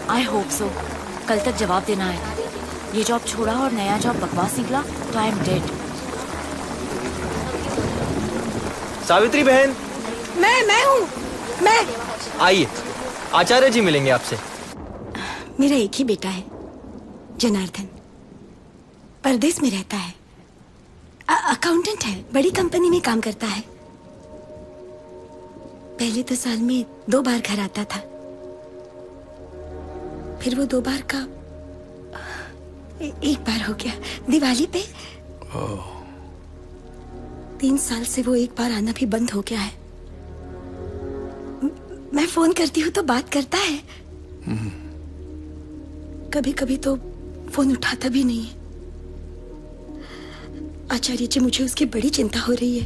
I hope so. कल तक जवाब देना है। ये जॉब छोड़ा और नया जॉब बकवास निकला तो आई एम डेड। सावित्री बहन, मैं हूँ। मैं आइए, आचार्य जी मिलेंगे आपसे। मेरा एक ही बेटा है, जनार्दन। परदेश में रहता है, अकाउंटेंट है, बड़ी कंपनी में काम करता है। पहले तो साल में 2 बार घर आता था, फिर वो 2 बार का 1 बार हो गया दिवाली पे। 3 साल से वो 1 बार आना भी बंद हो गया है। मैं फोन करती हूँ तो बात करता है, कभी कभी तो फोन उठाता भी नहीं है। आचार्य जी, मुझे उसकी बड़ी चिंता हो रही है।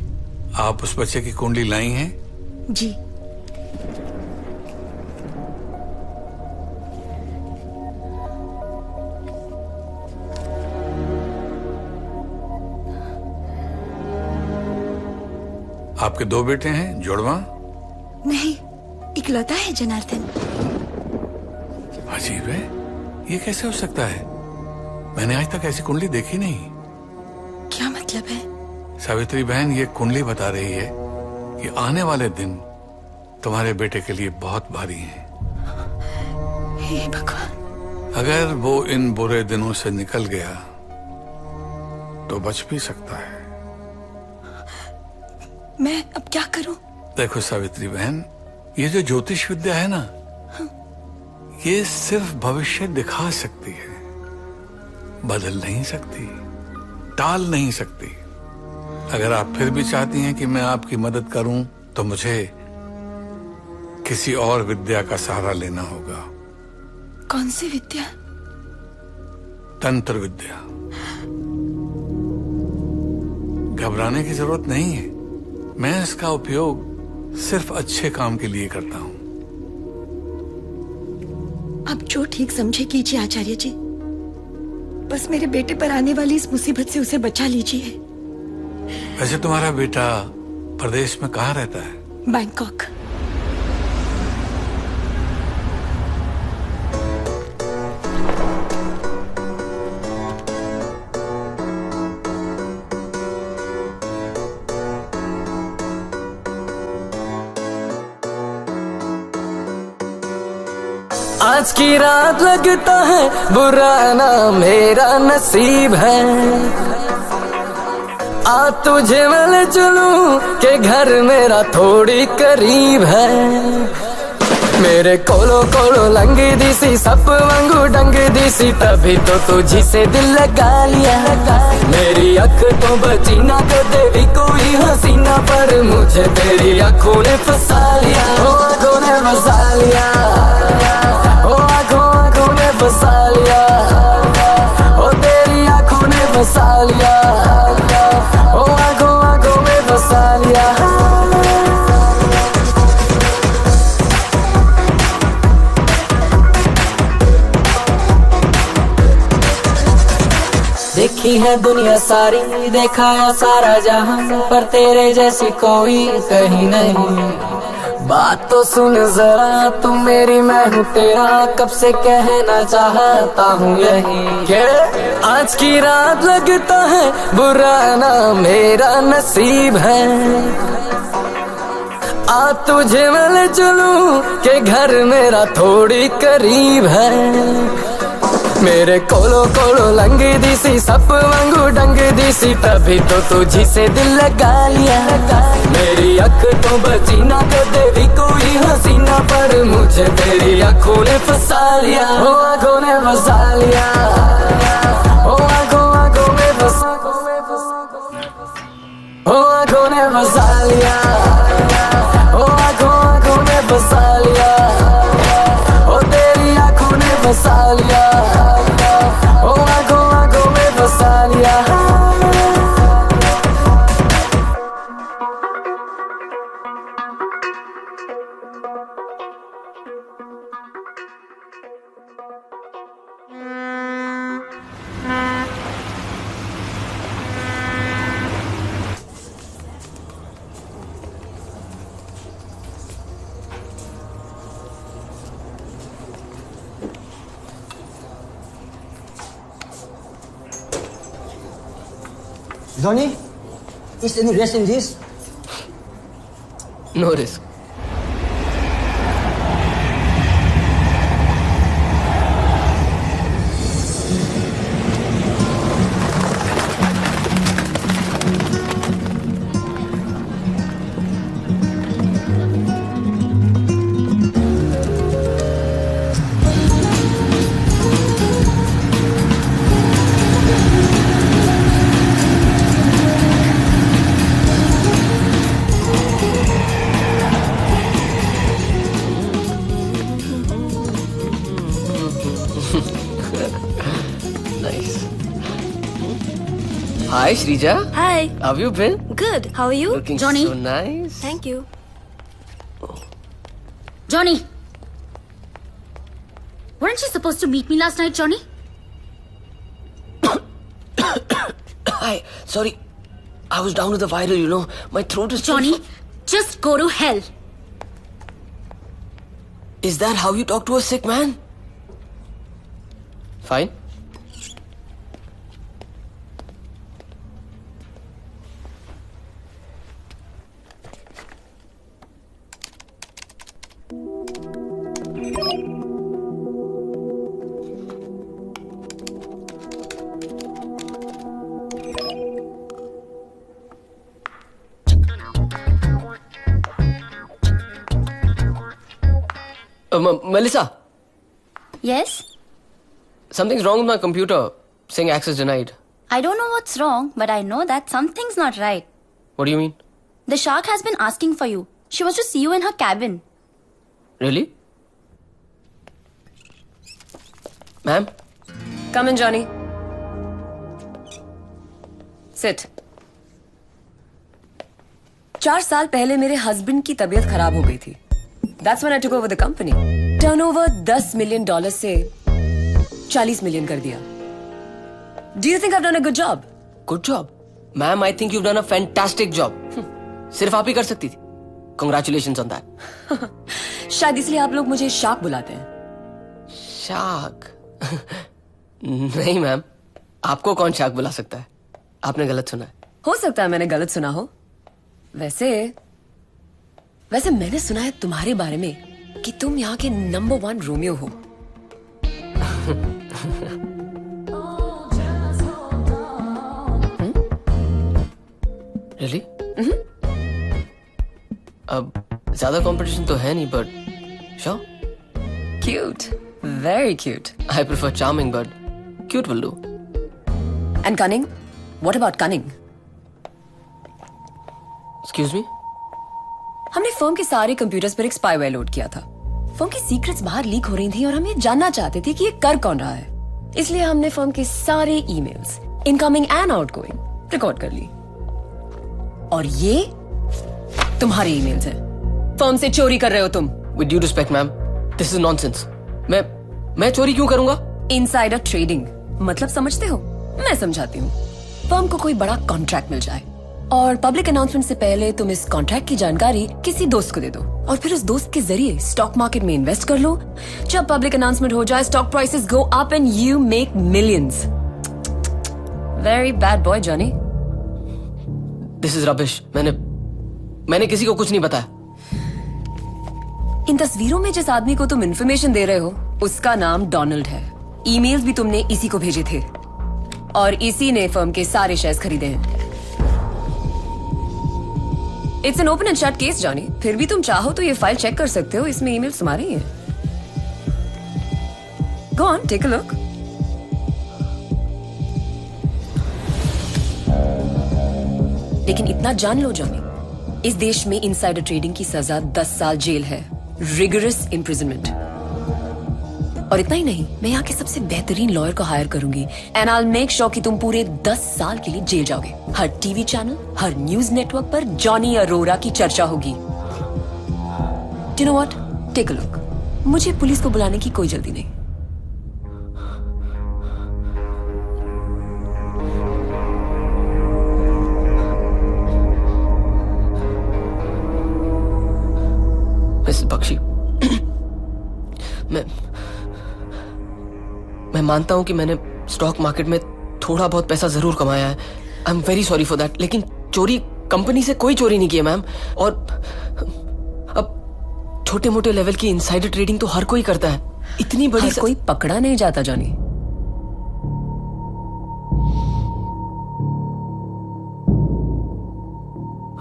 आप उस बच्चे की कुंडली लाई हैं? जी। आपके 2 बेटे हैं, जुड़वा? नहीं, इकलौता है जनार्दन। अजीब है, ये कैसे हो सकता है? मैंने आज तक ऐसी कुंडली देखी नहीं। क्या मतलब है? सावित्री बहन, ये कुंडली बता रही है कि आने वाले दिन तुम्हारे बेटे के लिए बहुत भारी हैं। हे भगवान। अगर वो इन बुरे दिनों से निकल गया तो बच भी सकता है। मैं अब क्या करूं? देखो सावित्री बहन, ये जो ज्योतिष विद्या है ना, ये सिर्फ भविष्य दिखा सकती है, बदल नहीं सकती, टाल नहीं सकती। अगर आप फिर भी चाहती हैं कि मैं आपकी मदद करूं तो मुझे किसी और विद्या का सहारा लेना होगा। कौन सी विद्या? तंत्र विद्या। घबराने की जरूरत नहीं है, मैं इसका उपयोग सिर्फ अच्छे काम के लिए करता हूं। आप जो ठीक समझे कीजिए आचार्य जी, बस मेरे बेटे पर आने वाली इस मुसीबत से उसे बचा लीजिए। वैसे तुम्हारा बेटा प्रदेश में कहाँ रहता है? बैंकॉक। आज की रात लगता है बुरा ना मेरा नसीब है, आ तुझे मैं ले चलूं के घर मेरा थोड़ी करीब है। मेरे कोलो कोलो लंगी दिसी सप वांगू डंग दिसी, तभी तो तुझी से दिल लगा लिया। मेरी अख तो बची ना कदे भी कोई हसीना, पर मुझे तेरी आंखों ने फंसा लिया। ओ आंखों ने फंसा लिया, ओ आंखों ने फंसा लिया, ओ तेरी आंखों ने फंसा लिया, ओ आंखों में फंसा लिया। देखी है दुनिया सारी, देखा है सारा जहां, पर तेरे जैसी कोई कहीं नहीं। बात तो सुन जरा, तू मेरी मैं हूँ तेरा, कब से कहना चाहता हूँ यही कि आज की रात लगता है बुरा ना मेरा नसीब है। आ तुझे मैं ले चलूं के घर मेरा थोड़ी करीब है। मेरे कोलो कोलो लंगी दिसी सप वांगू डंग दिसी, तभी तो तुझी से दिल लगा लिया। मेरी अख तो बची ना कदे भी कोई हसीना, पर मुझे तेरी आंखों ने फंसा लिया। ओ आंखों ने फंसा लिया, ओ आंखों में फंसा, ओ आंखों ने फंसा लिया, ओ आंखों में फंसा लिया, ओ तेरी आंखों ने फंसा लिया, ओ आंखों में फंसा लिया। Johnny, is any risk in this? No risk. Nice. Hi, Shrija. Hi. How have you been? Good. How are you? Looking Johnny. so nice. Thank you. Johnny! Weren't you supposed to meet me last night, Johnny? Hi. Sorry. I was down with the viral, you know. My throat is... Johnny, just go to hell. Is that how you talk to a sick man? Fine. Melissa, Yes? something's wrong with my computer. Saying access denied. I don't know what's wrong, but I know that something's not right. What do you mean? The shark has been asking for you. She wants to see you in her cabin. Really? Ma'am? Come in, Johnny. Sit. 4 साल पहले मेरे husband की तबीयत खराब हो गई थी. That's when I took over the company. Turnover $10 million से 40 million कर दिया. Do you think I've done a good job? Good job. Ma'am, I think you've done a fantastic job. सिर्फ आप ही कर सकती थी. Congratulations on that. शायद इसलिए आप लोग मुझे शार्क बुलाते हैं. शार्क? नहीं मैम, आपको कौन शार्क बुला सकता है? आपने गलत सुना है. हो सकता है मैंने गलत सुना हो. वैसे मैंने सुना है तुम्हारे बारे में कि तुम यहाँ के नंबर 1 रोमियो हो. Really? अब ज्यादा कंपटीशन तो है नहीं, but sure. Cute. Very cute. I prefer charming, but cute will do. And cunning? What about cunning? Excuse me? हमने फर्म के सारे कंप्यूटर्स पर एक स्पाईवेयर लोड किया था. फर्म की सीक्रेट्स बाहर लीक हो रही थी और हम ये जानना चाहते थे कि ये कर कौन रहा है. इसलिए हमने फर्म के सारे emails, incoming and outgoing, record कर ली. और ये तुम्हारे ईमेल्स हैं. फर्म से चोरी कर रहे हो तुम. With due respect, ma'am, this is nonsense. मैं चोरी क्यों करूंगा? इनसाइडर ट्रेडिंग मतलब समझते हो? मैं समझाती हूँ. फर्म को कोई बड़ा कॉन्ट्रैक्ट मिल जाए और पब्लिक अनाउंसमेंट से पहले तुम इस कॉन्ट्रैक्ट की जानकारी किसी दोस्त को दे दो और फिर उस दोस्त के जरिए स्टॉक मार्केट में इन्वेस्ट कर लो. जब पब्लिक अनाउंसमेंट हो जाए, stock prices go up and you make millions. Very bad boy Johnny. This is rubbish. मैंने किसी को कुछ नहीं बताया. इन तस्वीरों में जिस आदमी को तुम इन्फॉर्मेशन दे रहे हो उसका नाम डोनाल्ड है. ईमेल्स भी तुमने इसी को भेजे थे और इसी ने फर्म के सारे शेयर्स खरीदे हैं. It's an open and shut case Johnny. फिर भी तुम चाहो तो ये फाइल चेक कर सकते हो. इसमें ईमेल्स तुम्हारे ही हैं. Go on, take a look. लेकिन इतना जान लो जॉनी, इस देश में इनसाइडर ट्रेडिंग की सजा 10 साल जेल है. Rigorous imprisonment. और इतना ही नहीं, मैं यहाँ के सबसे बेहतरीन लॉयर को हायर करूंगी and I will make sure कि तुम पूरे 10 साल के लिए जेल जाओगे. हर टीवी चैनल, हर न्यूज नेटवर्क पर जॉनी अरोरा की चर्चा होगी. Do know what? Take a look. मुझे पुलिस को बुलाने की कोई जल्दी नहीं. मिसेस बख्शी, मैं मानता हूं कि मैंने स्टॉक मार्केट में थोड़ा बहुत पैसा जरूर कमाया है. I am very sorry for that, लेकिन चोरी कंपनी से कोई चोरी नहीं की है मैम। और अब छोटे मोटे लेवल की इनसाइडर ट्रेडिंग तो हर कोई करता है, इतनी बड़ी कोई पकड़ा नहीं जाता जॉनी।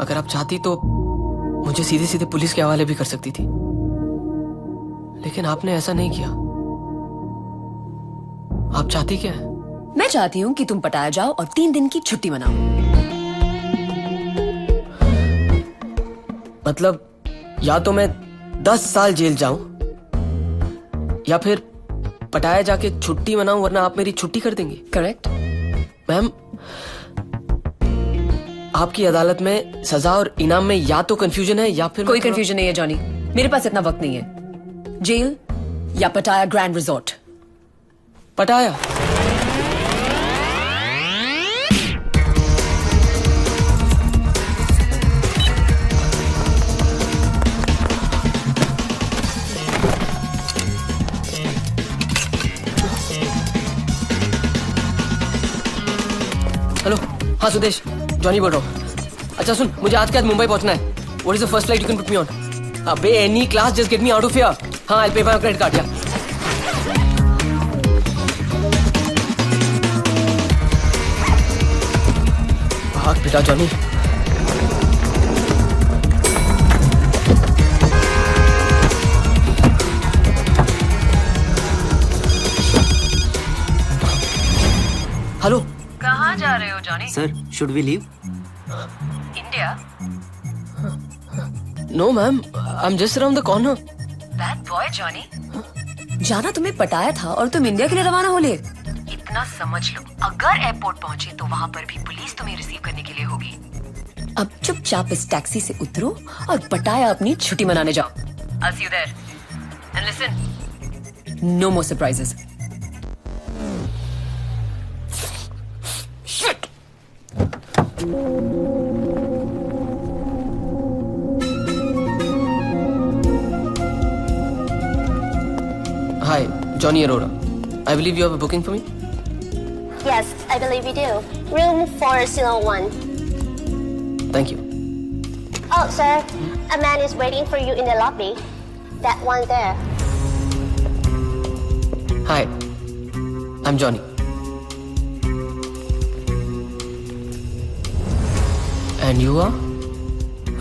अगर आप चाहती तो मुझे सीधे सीधे पुलिस के हवाले भी कर सकती थी, लेकिन आपने ऐसा नहीं किया। आप चाहती क्या है? मैं चाहती हूँ कि तुम पटाया जाओ और 3 दिन की छुट्टी मनाओ। मतलब या तो मैं 10 साल जेल जाऊं या फिर पटाया जाके छुट्टी मनाऊं, वरना आप मेरी छुट्टी कर देंगी। करेक्ट मैम, आपकी अदालत में सजा और इनाम में या तो कंफ्यूजन है या फिर कोई कंफ्यूजन नहीं है जॉनी, मेरे पास इतना वक्त नहीं है। जेल या पटाया ग्रैंड रिजॉर्ट? पटाया। हेलो, हाँ सुदेश, जॉनी बोल रहा हूँ। अच्छा सुन, मुझे आज के आज मुंबई पहुंचना है। What is the first flight you can put me on? अबे any class, just get me out of here. हाँ, आई पे माय क्रेडिट कार्ड। या भाग बेटा जॉनी। हेलो, कहाँ जा रहे हो Johnny? Sir, should we leave? India? No ma'am, I am just around the corner. Bad boy Johnny. जाना तुम्हें पटाया था और तुम इंडिया के लिए रवाना हो ले। इतना समझ लो, अगर एयरपोर्ट पहुंचे तो वहाँ पर भी पुलिस तुम्हें रिसीव करने के लिए होगी। अब चुपचाप इस टैक्सी से उतरो और पटाया अपनी छुट्टी मनाने जाओ। I'll see you there. And listen, no more surprises. Shit. Hi, Johnny Arora. I believe you have a booking for me? Yes, I believe you do. Room 401. Thank you. Oh, sir, a man is waiting for you in the lobby. That one there. Hi, I'm Johnny. And you are?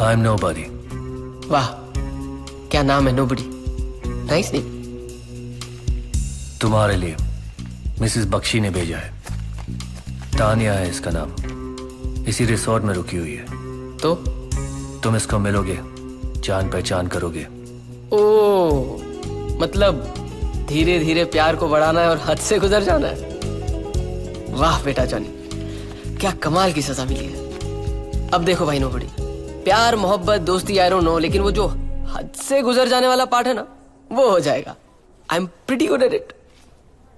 I'm nobody. वाह, क्या नाम है nobody. Nice name. तुम्हारे लिए Mrs Bakshi ने भेजा है। तानिया है इसका नाम, इसी रिसोर्ट में रुकी हुई है। तो तुम इसको मिलोगे, जान पहचान करोगे। ओ, मतलब धीरे धीरे प्यार को बढ़ाना है और हद से गुजर जाना है। वाह बेटा जॉनी, क्या कमाल की सजा मिली है। अब देखो भाई नोबडी, प्यार मोहब्बत दोस्ती आई डोंट नो, लेकिन वो जो हद से गुजर जाने वाला पार्ट है ना, वो हो जाएगा। I am pretty good at it.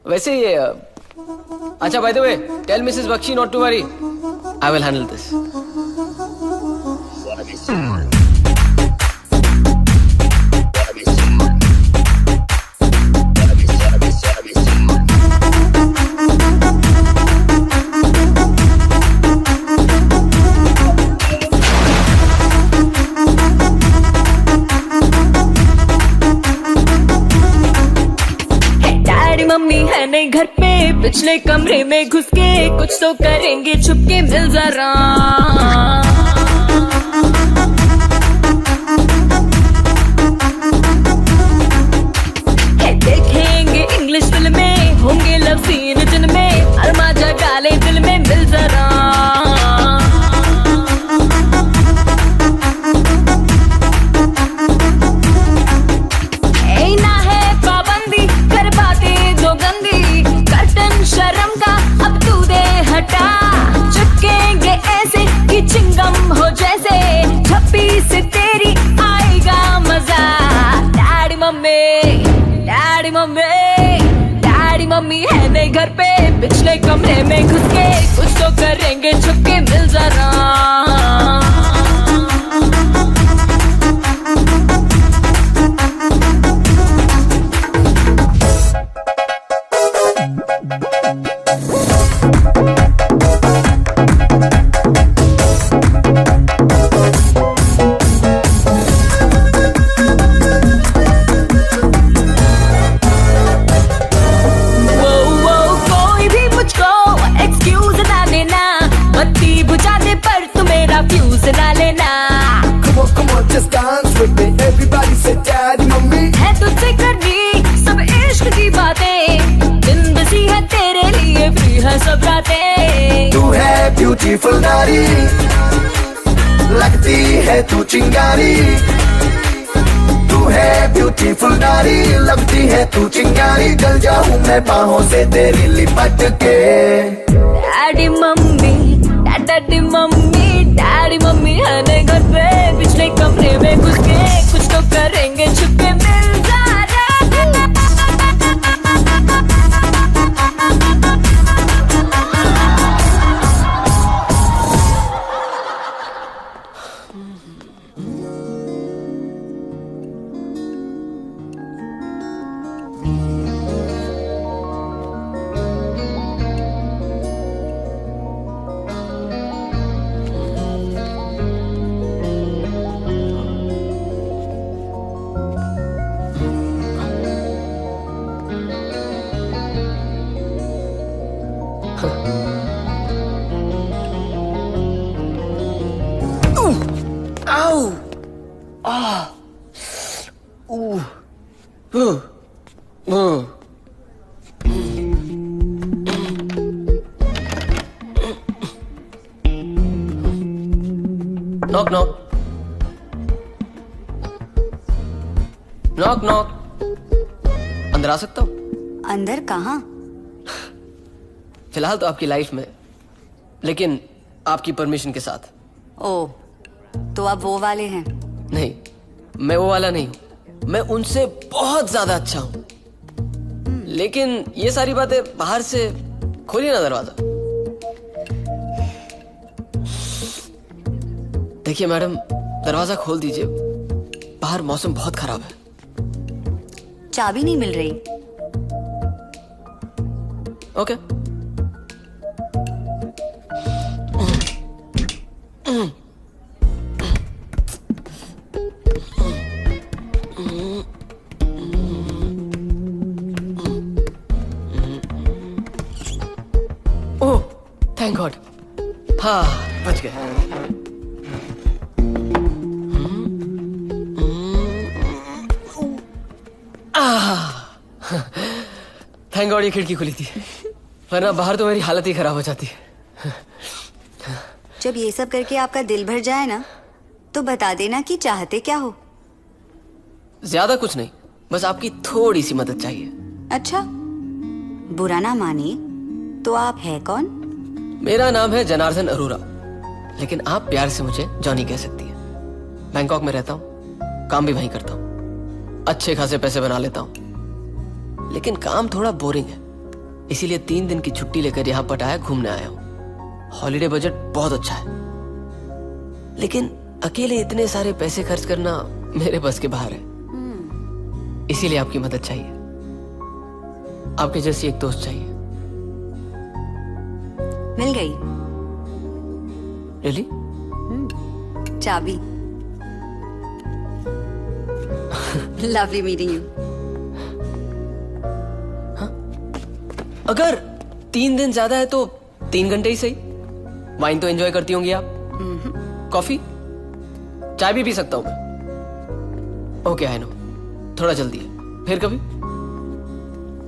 वैसे ये अच्छा, by the way, tell Mrs Bakshi not to worry, I will handle this. Mummy है नहीं घर पे, पिछले कमरे में घुस के कुछ तो करेंगे छुपके, मिल जरा। देखेंगे इंग्लिश फिल्में, होंगे लव सीन जिनमें अरमा जगा ले दिल में, मिल जरा। शर्म का अब तू दे हटा, चिपकेंगे ऐसे कि चिंगम हो जैसे, झप्पी से तेरी आएगा मजा। Daddy mummy, daddy mummy, daddy mummy है नहीं घर पे, पिछले कमरे में घुस के कुछ तो करेंगे छुपके, मिल जरा। with me, everybody say daddy mummy. है तुझसे करनी सब इश्क की बातें, दिन बसी है तेरे लिए, फ्री है सब रातें। तू है ब्यूटीफुल नारी, लगती है तू चिंगारी। तू है ब्यूटीफुल नारी, लगती है तू चिंगारी। जल जाऊं मैं बाहों से तेरी लिपट के। Daddy mummy, daddy mummy, daddy mummy है ने घर पे, पिछले कमरे में घुस के कुछ तो करेंगे छुपके, मिल जा नॉक नॉक नॉक नॉक। अंदर आ सकता हूँ? अंदर कहाँ? फिलहाल तो आपकी लाइफ में, लेकिन आपकी परमिशन के साथ। ओ, तो आप वो वाले हैं? नहीं, मैं वो वाला नहीं हूँ, मैं उनसे बहुत ज्यादा अच्छा हूँ। लेकिन ये सारी बातें बाहर से, खोलिए ना दरवाजा। देखिए मैडम, दरवाजा खोल दीजिए, बाहर मौसम बहुत खराब है। चाबी नहीं मिल रही। ओके। ओह, थैंक गॉड। हाँ, बच गए। थैंक गॉड ये खिड़की खुली थी, वरना बाहर तो मेरी हालत ही खराब हो जाती है। जब ये सब करके आपका दिल भर जाए ना, तो बता देना कि चाहते क्या हो। ज्यादा कुछ नहीं, बस आपकी थोड़ी सी मदद चाहिए। अच्छा, बुरा ना माने तो आप है कौन? मेरा नाम है जनार्दन अरोरा, लेकिन आप प्यार से मुझे जॉनी कह सकती हैं। बैंकॉक में रहता हूँ, काम भी वहीं करता हूँ, अच्छे खासे पैसे बना लेता हूँ, लेकिन काम थोड़ा बोरिंग है, इसीलिए 3 दिन की छुट्टी लेकर यहाँ पटाया घूमने आया हूँ। हॉलिडे बजट बहुत अच्छा है, लेकिन अकेले इतने सारे पैसे खर्च करना मेरे बस के बाहर है, इसीलिए आपकी मदद चाहिए। आपके जैसी एक दोस्त चाहिए। मिल गई। रियली? चाबी। Lovely meeting you. अगर 3 दिन ज्यादा है तो 3 घंटे ही सही। वाइन तो एंजॉय करती होंगी आप? कॉफी? चाय भी पी सकता हूं मैं। ओके, आई नो, थोड़ा जल्दी है, फिर कभी।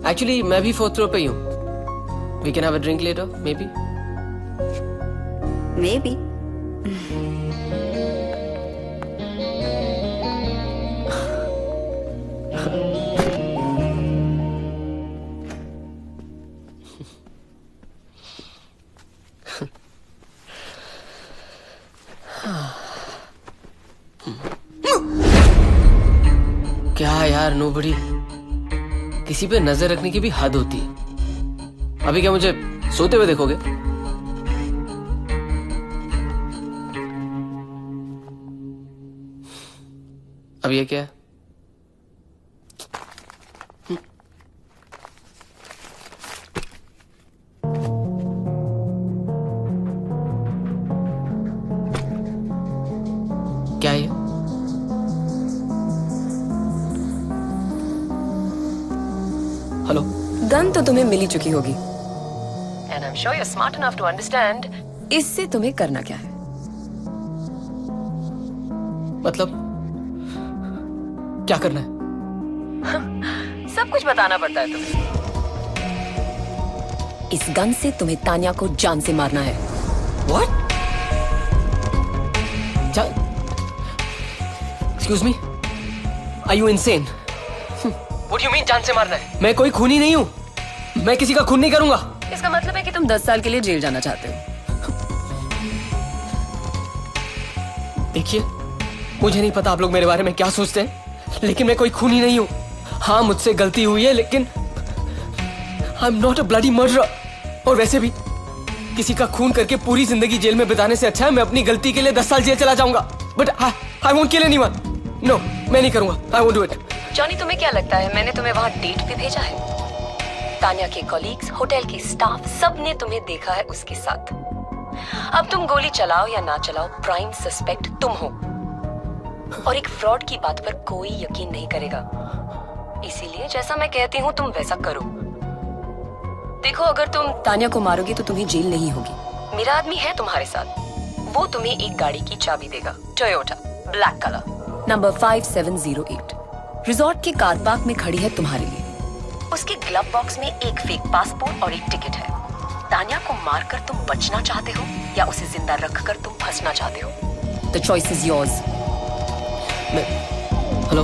एक्चुअली मैं भी 4th फ्लोर पे ही हूं। We can have a drink later, maybe. क्या यार, नोबडी। किसी पे नजर रखने की भी हद होती है। अभी क्या मुझे सोते हुए देखोगे? अब ये क्या है? क्या है? हेलो। गन तो तुम्हें मिल ही चुकी होगी, and I am sure you are smart enough to understand इससे तुम्हें करना क्या है। मतलब क्या करना है? सब कुछ बताना पड़ता है तुम्हें। इस गन से तुम्हें तान्या को जान से मारना है। What? Excuse me? Are you insane? What do you mean जान से मारना है? मैं कोई खूनी नहीं हूँ। मैं किसी का खून नहीं करूंगा। इसका मतलब है कि तुम 10 साल के लिए जेल जाना चाहते हो। देखिए, मुझे नहीं पता आप लोग मेरे बारे में क्या सोचते हैं, लेकिन मैं कोई खूनी नहीं हूँ। हाँ, मुझसे गलती हुई है, लेकिन I am not a bloody murderer. और वैसे भी किसी का खून करके पूरी जिंदगी जेल में बिताने से अच्छा है मैं अपनी गलती के लिए 10 साल जेल चला जाऊंगा। But I won't kill anyone. No, मैं नहीं करूंगा। I won't do it. Johnny, तुम्हें क्या लगता है मैंने तुम्हें वहां डेट पे भेजा है? तान्या के कॉलीग्स, होटल के स्टाफ, सब ने तुम्हें देखा है उसके साथ। अब तुम गोली चलाओ या ना चलाओ, प्राइम सस्पेक्ट तुम हो। और एक फ्रॉड की बात पर कोई यकीन नहीं करेगा। इसीलिए जैसा मैं कहती हूँ तुम वैसा करो। देखो, अगर तुम तान्या को मारोगे तो तुम्हें जेल नहीं होगी। मेरा आदमी है तुम्हारे साथ। वो तुम्हें एक गाड़ी की चाबी देगा, Toyota, black colour, number 5708। Resort के कार पार्क में खड़ी है तुम्हारे लिए। उसके ग्लव बॉक्स में एक फेक पासपोर्ट और एक टिकट है। तान्या को मारकर तुम बचना चाहते हो या उसे जिंदा रखकर तुम फंसना चाहते हो? The choice is yours. Hello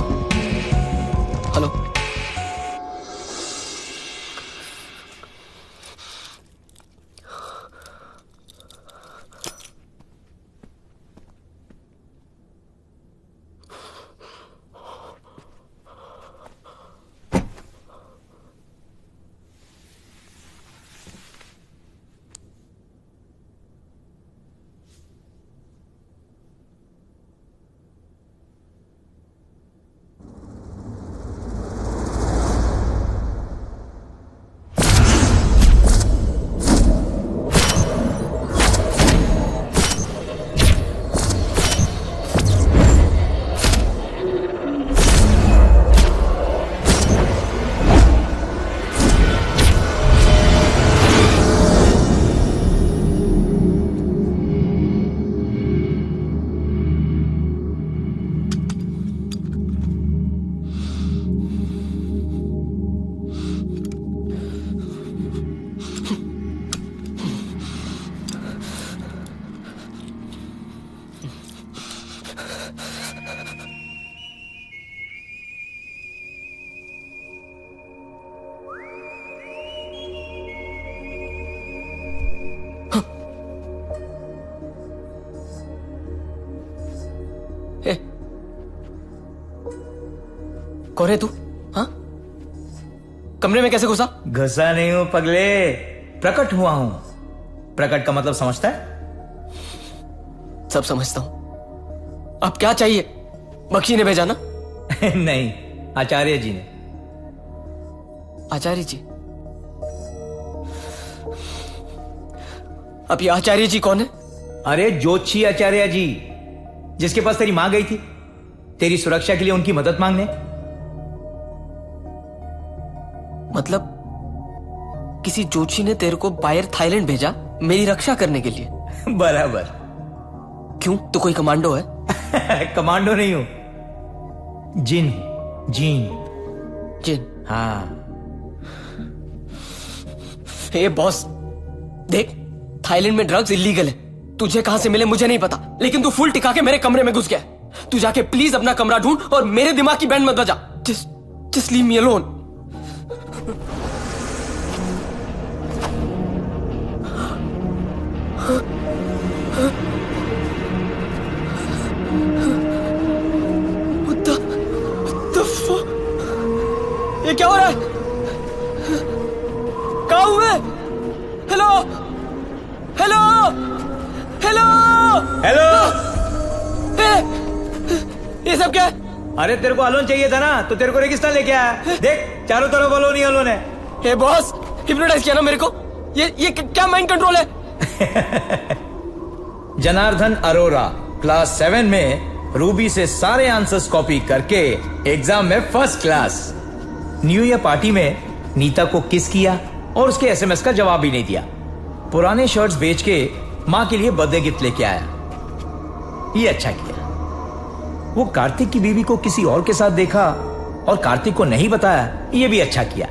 hello, कौन है तू? हाँ, कमरे में कैसे घुसा? घुसा नहीं हूं पगले, प्रकट हुआ हूं। प्रकट का मतलब समझता है? सब समझता हूं। अब क्या चाहिए? बख्शी ने भेजा ना? नहीं, आचार्य जी ने। आचार्य जी? अब ये आचार्य जी कौन है? अरे ज्योतिषी आचार्य जी, जिसके पास तेरी मां गई थी तेरी सुरक्षा के लिए उनकी मदद मांगने। मतलब किसी ज्योतिषी ने तेरे को बाहर थाईलैंड भेजा मेरी रक्षा करने के लिए? बराबर। क्यों, तू कोई कमांडो है? कमांडो नहीं हूं, जिन। जिन? हाँ। हे बॉस, देख, थाईलैंड में ड्रग्स इलीगल है। तुझे कहां से मिले मुझे नहीं पता, लेकिन तू फुल टिका के मेरे कमरे में घुस गया। तू जाके प्लीज अपना कमरा ढूंढ और मेरे दिमाग की बैंड मत बजा। Just leave me alone. What the fuck? ये क्या हो रहा है? कहाँ हूँ मैं? Hello hello hello hello. ये सब क्या है? अरे तेरे को अलोन चाहिए था ना, तो तेरे को रेगिस्तान लेके आया। देख, चारों तरफ अलोन ही अलोन है। हे बॉस, हिप्नोटाइज किया ना मेरे को। ये क्या माइंड कंट्रोल है? जनार्दन अरोरा क्लास 7 में रूबी से सारे आंसर्स कॉपी करके एग्जाम में first class. New year party में नीता को किस किया और उसके एसएमएस का जवाब भी नहीं दिया। पुराने शर्ट्स बेच के मां के लिए बर्थडे गिफ्ट लेके आया। ये अच्छा किया। वो कार्तिक की बीवी को किसी और के साथ देखा और कार्तिक को नहीं बताया, ये भी अच्छा किया।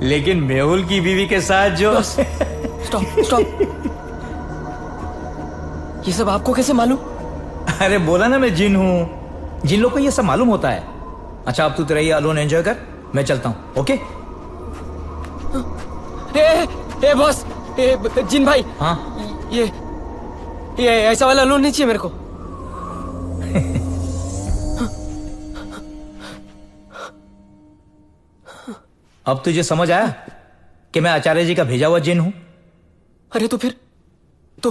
लेकिन मेहुल की बीवी के साथ जो स्टॉप स्टॉप। ये सब आपको कैसे मालूम? अरे बोला ना मैं जिन हूं, जिन लोग को ये सब मालूम होता है। अच्छा अब तू तेरा ये अलोन एंजॉय कर, मैं चलता हूं। ओके? ए बॉस, जिन भाई। हाँ ये ऐसा वाला लोन नहीं चाहिए मेरे को। अब तुझे समझ आया कि मैं आचार्य जी का भेजा हुआ जिन हूं? अरे तो फिर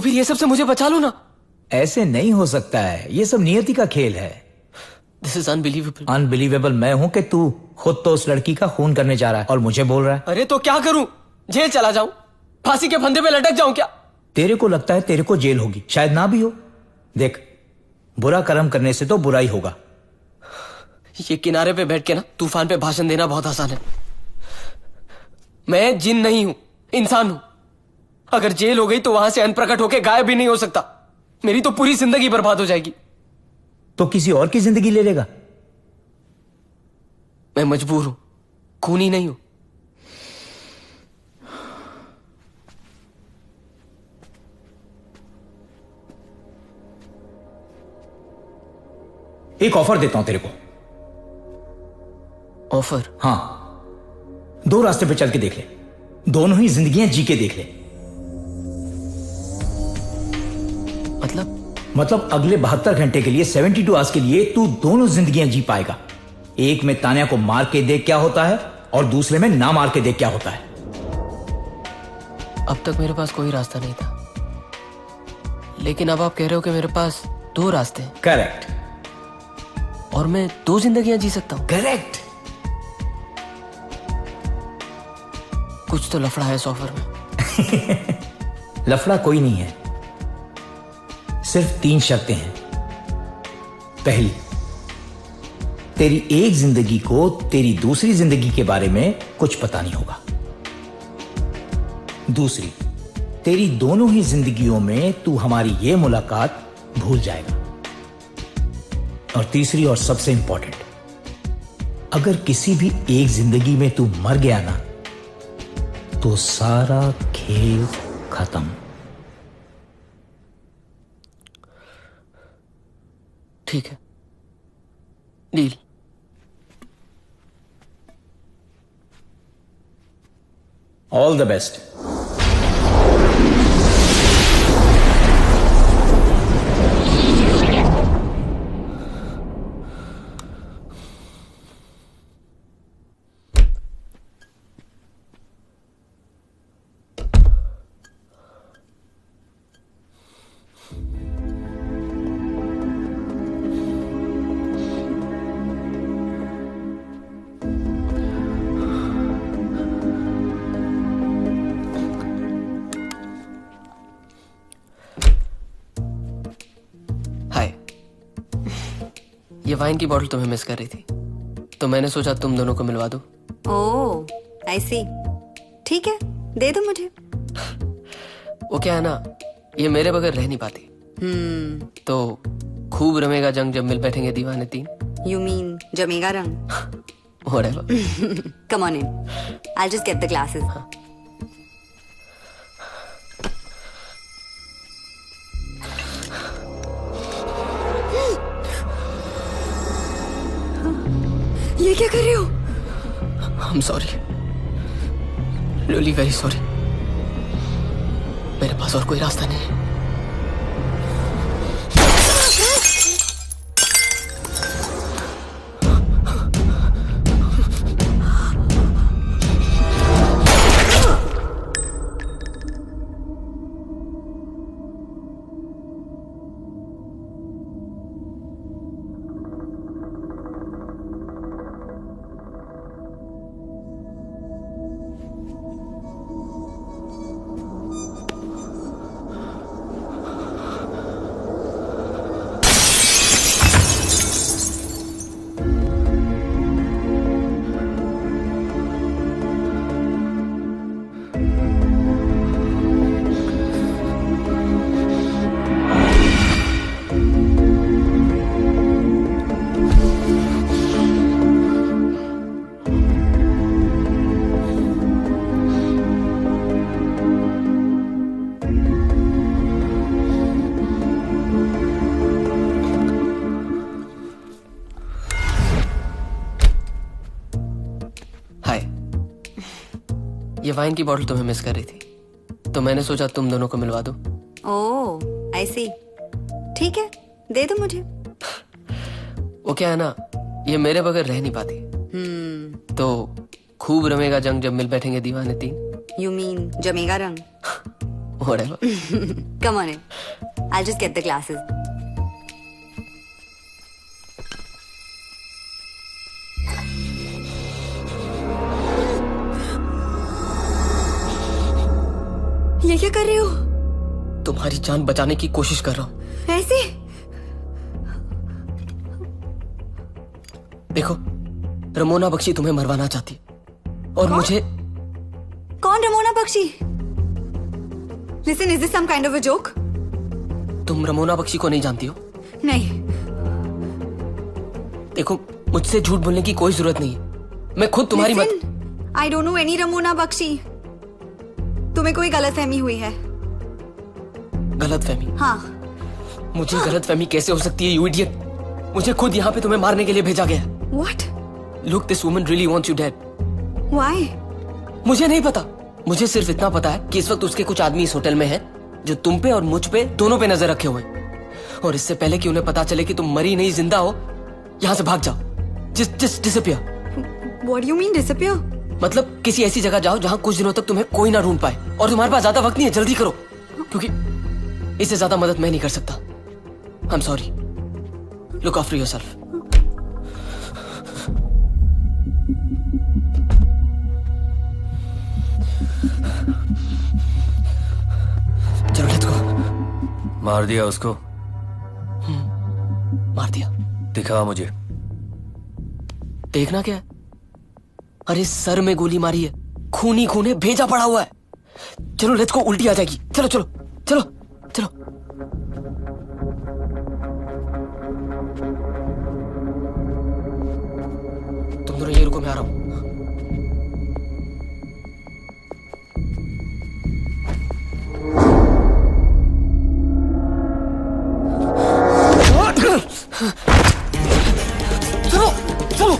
ये सब से मुझे बचा लो ना। ऐसे नहीं हो सकता है, ये सब नियति का खेल है। This is unbelievable. अनबिलीवेबल मैं हूं कि तू खुद तो उस लड़की का खून करने जा रहा है और मुझे बोल रहा है। अरे तो क्या करूं? जेल चला जाऊं? फांसी के फंदे पे लटक जाऊं क्या? तेरे को लगता है तेरे को जेल होगी, शायद ना भी हो। देख, बुरा कर्म करने से तो बुरा ही होगा। ये किनारे पे बैठ के ना तूफान पे भाषण देना बहुत आसान है। मैं जिन नहीं हूं, इंसान हूं। अगर जेल हो गई तो वहां से अनप्रकट होके गायब भी नहीं हो सकता। मेरी तो पूरी जिंदगी बर्बाद हो जाएगी। तो किसी और की जिंदगी ले लेगा? मैं मजबूर हूं, खूनी नहीं हूं। एक ऑफर देता हूं तेरे को। ऑफर? हाँ, 2 रास्ते पे चल के देख ले, दोनों ही जिंदगियां जी के देख ले। मतलब अगले 72 घंटे के लिए, 72 आवर्स के लिए तू दोनों जिंदगियां जी पाएगा। एक में तान्या को मार के देख क्या होता है और दूसरे में ना मार के देख क्या होता है। अब तक मेरे पास कोई रास्ता नहीं था, लेकिन अब आप कह रहे हो कि मेरे पास 2 रास्ते हैं। करेक्ट। और मैं 2 जिंदगियां जी सकता हूं। करेक्ट। कुछ तो लफड़ा है इस ऑफर में। लफड़ा कोई नहीं है, सिर्फ 3 शर्तें हैं। पहली, तेरी एक जिंदगी को तेरी दूसरी जिंदगी के बारे में कुछ पता नहीं होगा। दूसरी, तेरी दोनों ही जिंदगियों में तू हमारी ये मुलाकात भूल जाएगा। और तीसरी और सबसे इंपॉर्टेंट, अगर किसी भी एक जिंदगी में तू मर गया ना, तो सारा खेल खत्म। ठीक है, डील। All the best. ये वाइन की बोतल तुम्हें मिस कर रही थी, तो मैंने सोचा तुम दोनों को मिलवा दूं। ओह, आई सी। ठीक है, दे दो मुझे। वो क्या है ना, ये मेरे बगैर रह नहीं पाती। तो खूब रमेगा जंग जब मिल बैठेंगे दीवाने 3। You mean जमेगा रंग? Whatever. Come on in. I'll just get the glasses. ये क्या कर रहे हो? I'm sorry. Really very sorry. मेरे पास और कोई रास्ता नहीं है। ये वाइन की बॉटल तुम्हें मिस कर रही थी, तो मैंने सोचा तुम दोनों को मिलवा दो। ओह, आई सी। ठीक है, दे दो मुझे। वो क्या है ना, ये मेरे बगैर रह नहीं पाती। तो खूब रमेगा जंग जब मिल बैठेंगे दीवाने तीन। यू मीन जमेगा रंग? Whatever. Come on in. I'll just get the glasses. ये क्या कर रहे हो? तुम्हारी जान बचाने की कोशिश कर रहा हूँ। ऐसे? देखो, रमोना बख्शी तुम्हें मरवाना चाहती है और मुझे। कौन Ramona Bakshi? Listen, is this some kind of a joke? तुम रमोना बख्शी को नहीं जानती हो? नहीं। देखो, मुझसे झूठ बोलने की कोई जरूरत नहीं है। मैं खुद तुम्हारी I don't know any Ramona Bakshi. तुम्हें कोई गलतफहमी हुई है। गलतफहमी? हाँ। मुझे गलतफहमी कैसे हो सकती है, you idiot? मुझे खुद यहाँ पे तुम्हें मारने के लिए भेजा गया। What? Look, this woman really wants you dead. Why? मुझे नहीं पता। मुझे सिर्फ इतना पता है कि इस वक्त उसके कुछ आदमी इस होटल में हैं जो तुम पे और मुझ पे दोनों पे नजर रखे हुए हैं। और इससे पहले कि उन्हें पता चले कि तुम मरी नहीं जिंदा हो, यहाँ से भाग जाओ। Just disappear. What do you mean disappear? मतलब किसी ऐसी जगह जाओ जहाँ कुछ दिनों तक तुम्हें कोई ना ढूंढ पाए। और तुम्हारे पास ज्यादा वक्त नहीं है, जल्दी करो, क्योंकि इससे ज्यादा मदद मैं नहीं कर सकता। I'm sorry. Look after yourself. चलो लेट्स गो। मार दिया उसको? मार दिया। दिखा मुझे। देखना क्या है? अरे सर में गोली मारी है, खून ही खून है, भेजा पड़ा हुआ है। चलो लेट्स गो, उल्टी आ जाएगी। चलो चलो चलो चलो। तुम दोनों ये रुको, मैं आ रहा हूं। चलो चलो।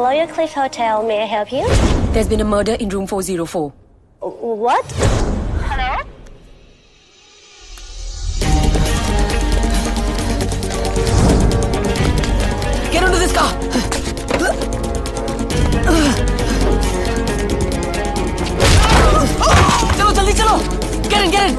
Royal Cliff Hotel. May I help you? There's been a murder in room 404. What? Hello? Get into this car! चलो जल्दी चलो! Get in, get in!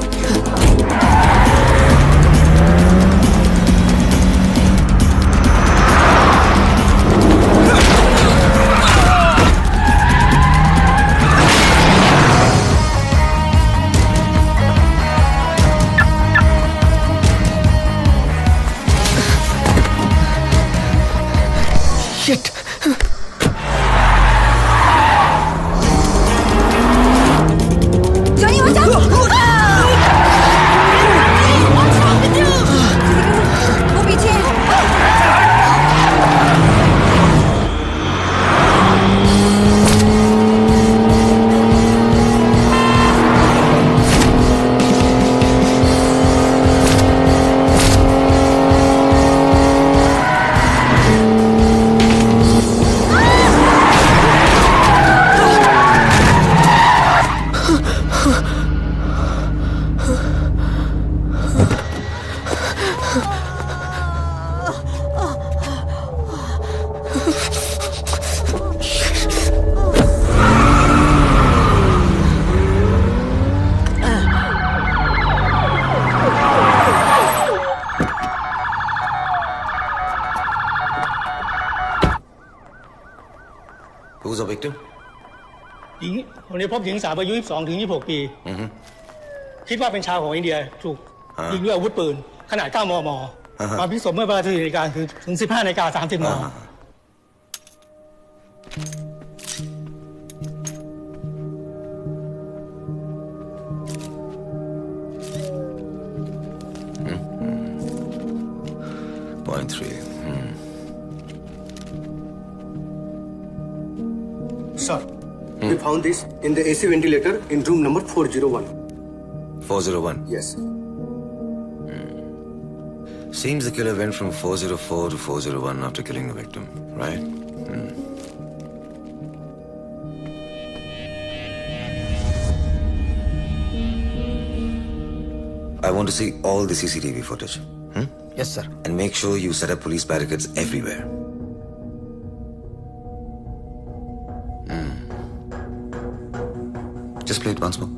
was the victim? คนนี้พบหญิงสาวอายุ22 ถึง 26 ปี คิดว่าเป็นชาวของอินเดียถูกยิงด้วยอาวุธปืนขนาด 9 มม. มาพิสูจน์เมื่อเวลาที่นาฬิกาถึง 15:30 น. Point 3. Sir, we found this in the AC ventilator in room number 401. 401? Yes. Seems the killer went from 404 to 401 after killing the victim, right? I want to see all the CCTV footage. Yes, sir. And make sure you set up police barricades everywhere. Just play it once more.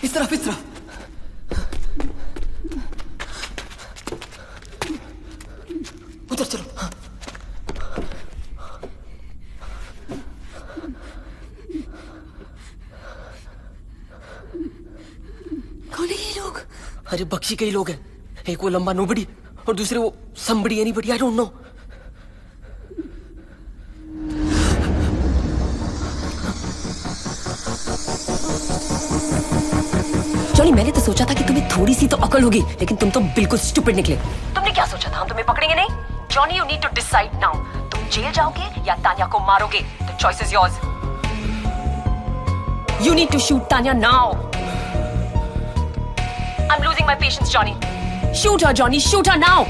इस तरफ उधर चलो। कौन है ये लोग? अरे बख्शी के ही लोग हैं। एक वो लंबा नोबडी और दूसरे वो somebody anybody, I don't know. Johnny, मैंने तो सोचा था कि तुम्हें थोड़ी सी तो अकल होगी, लेकिन तुम तो बिल्कुल स्टूपिड निकले। तुमने क्या सोचा था हम तुम्हें पकड़ेंगे नहीं? Johnny, you need to decide now. तुम जेल जाओगे या तान्या को मारोगे? The choice is yours. You need to shoot Tanya now. I am losing my patience, Johnny. Shoot her, Johnny, shoot her now.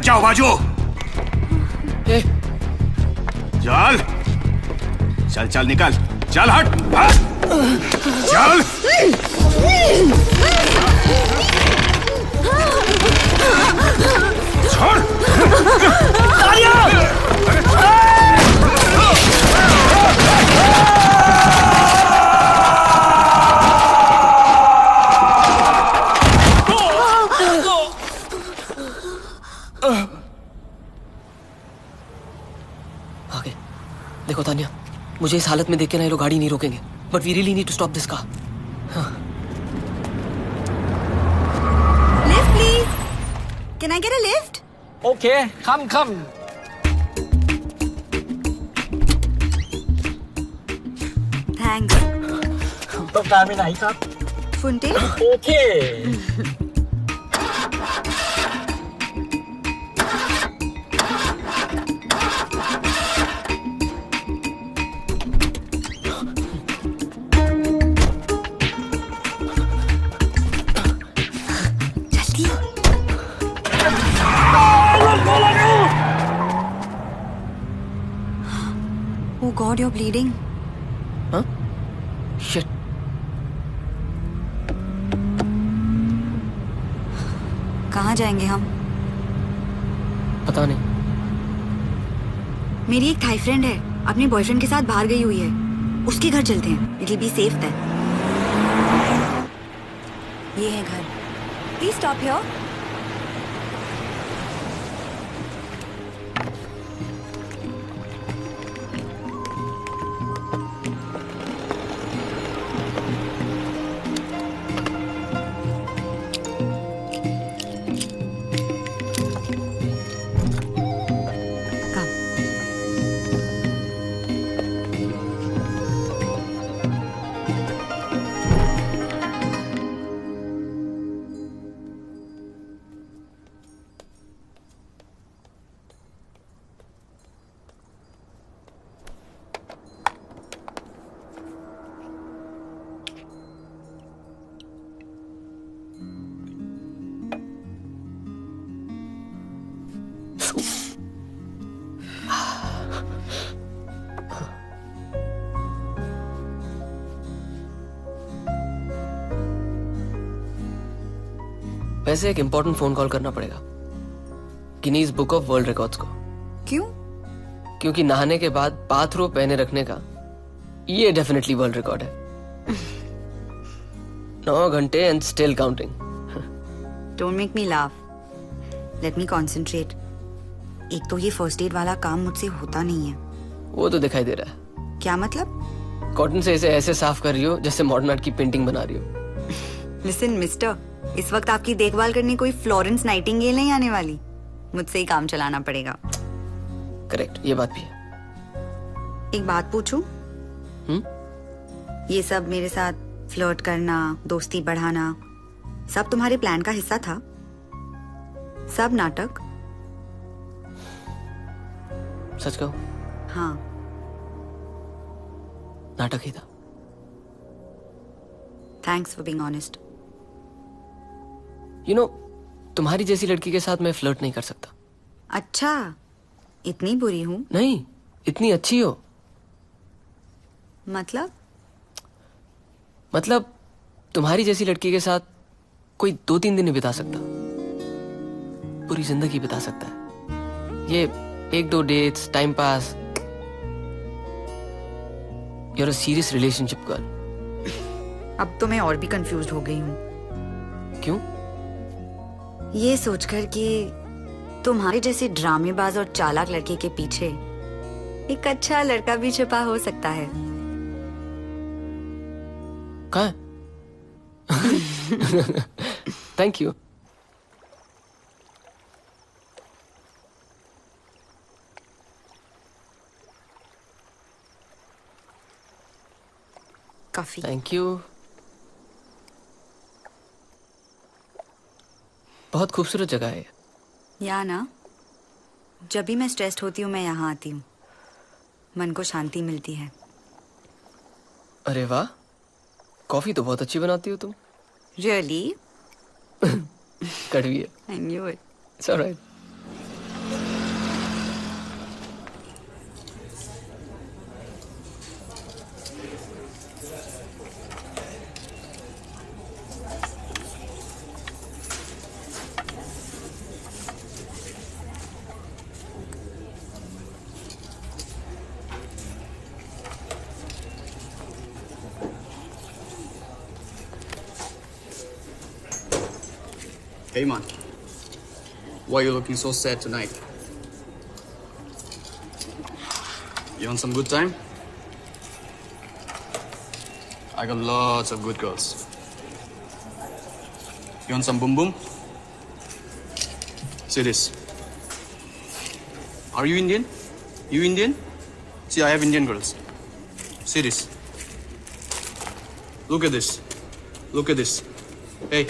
जाओ बाजू। चल चल चल निकल, चल हट, चल। छोड़। आगे देखो तानिया, मुझे इस हालत में देख के ना ये लोग गाड़ी नहीं रोकेंगे, but we really need to stop this car. Lift please, can I get a lift? Okay, come. Thanks. ต้องการไปไหนครับ फुंटे? โอเค जल्दी। Oh God, you're bleeding. Huh? Shit. कहाँ जाएंगे हम? पता नहीं। मेरी एक थाई फ्रेंड है, अपने बॉयफ्रेंड के साथ बाहर गई हुई है। उसके घर चलते हैं, it will be safe there. ये है घर। Please stop here. वैसे एक इंपॉर्टेंट फोन कॉल करना पड़ेगा Guinness book of world records को। क्यों? क्योंकि नहाने के बाद बाथरोब पहने रखने का ये डेफिनेटली वर्ल्ड रिकॉर्ड है। 9 घंटे and still counting. Don't make me laugh, let me concentrate. एक तो ये फर्स्ट एड वाला काम मुझसे होता नहीं है। वो तो दिखाई दे रहा है। क्या मतलब? कॉटन से इसे ऐसे साफ कर रही हो जैसे मॉडर्न आर्ट की पेंटिंग बना रही हो। लिसन मिस्टर, इस वक्त आपकी देखभाल करने कोई फ्लोरेंस नाइटिंगेल नहीं आने वाली। मुझसे ही काम चलाना पड़ेगा। करेक्ट, ये बात भी है। एक बात पूछूं? ये सब मेरे साथ फ्लर्ट करना, दोस्ती बढ़ाना, सब तुम्हारे प्लान का हिस्सा था? सब नाटक? सच कहो? हाँ, नाटक ही था। Thanks for being honest. You know, तुम्हारी जैसी लड़की के साथ मैं फ्लर्ट नहीं कर सकता। अच्छा, इतनी बुरी हूँ? नहीं, इतनी अच्छी हो। मतलब तुम्हारी जैसी लड़की के साथ कोई 2-3 दिन नहीं बिता सकता, पूरी जिंदगी बिता सकता है। ये 1-2 dates, time pass. You're a serious relationship girl. अब तो मैं और भी कंफ्यूज्ड हो गई हूँ। क्यों? ये सोचकर कि तुम्हारे जैसे ड्रामेबाज और चालाक लड़के के पीछे एक अच्छा लड़का भी छुपा हो सकता है। कहाँ? Thank you. Coffee. Thank you. बहुत खूबसूरत जगह है। या ना, जब भी मैं स्ट्रेस्ड होती हूँ मैं यहाँ आती हूँ, मन को शांति मिलती है। अरे वाह, कॉफी तो बहुत अच्छी बनाती हो तुम। रियली? कड़वी है। I knew it. It's all right. Hey man, why are you looking so sad tonight? You want some good time? I got lots of good girls. You want some boom boom? See this. Are you Indian? You Indian? See, I have Indian girls. See this. Look at this. Look at this. Hey.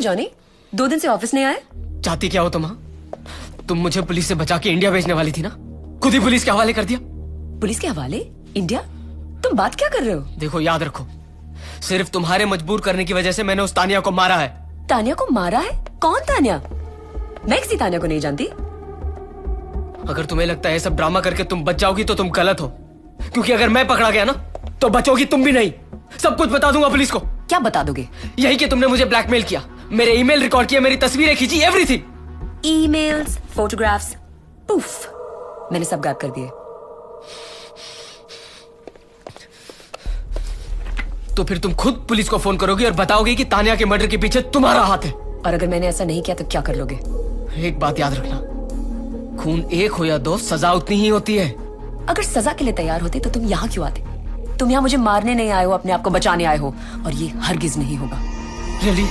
Johnny 2 दिन से office नहीं आए? चाहती क्या हो तुम? तुम मुझे पुलिस से बचा के इंडिया भेजने वाली थी ना, खुद ही पुलिस के हवाले कर दिया। पुलिस के हवाले? इंडिया? तुम बात क्या कर रहे हो? देखो याद रखो, सिर्फ तुम्हारे मजबूर करने की वजह से मैंने उस तानिया को मारा है। तानिया को मारा है? कौन तानिया? मैं किसी तानिया को नहीं जानती। अगर तुम्हें लगता है सब ड्रामा करके तुम बच जाओगी तो तुम गलत हो, क्योंकि अगर मैं पकड़ा गया ना तो बचोगी तुम भी नहीं। सब कुछ बता दूंगा पुलिस को। क्या बता दोगे? यही कि तुमने मुझे ब्लैकमेल किया, मेरे ईमेल रिकॉर्ड किए, मेरी तस्वीरें खींची, एवरीथिंग। ईमेल्स, फोटोग्राफ्स, पुफ, मैंने सब गायब कर दिए। तो फिर तुम खुद पुलिस को फोन करोगी और बताओगी कि तानिया के मर्डर के पीछे तुम्हारा हाथ है। और अगर मैंने ऐसा नहीं किया तो क्या कर लोगे? एक बात याद रखना, खून एक हो या 2, सजा उतनी ही होती है। अगर सजा के लिए तैयार होते तो तुम यहाँ क्यों आते? तुम यहाँ मुझे मारने नहीं आए हो, अपने आप को बचाने आए हो, और ये हरगिज नहीं होगा। Really?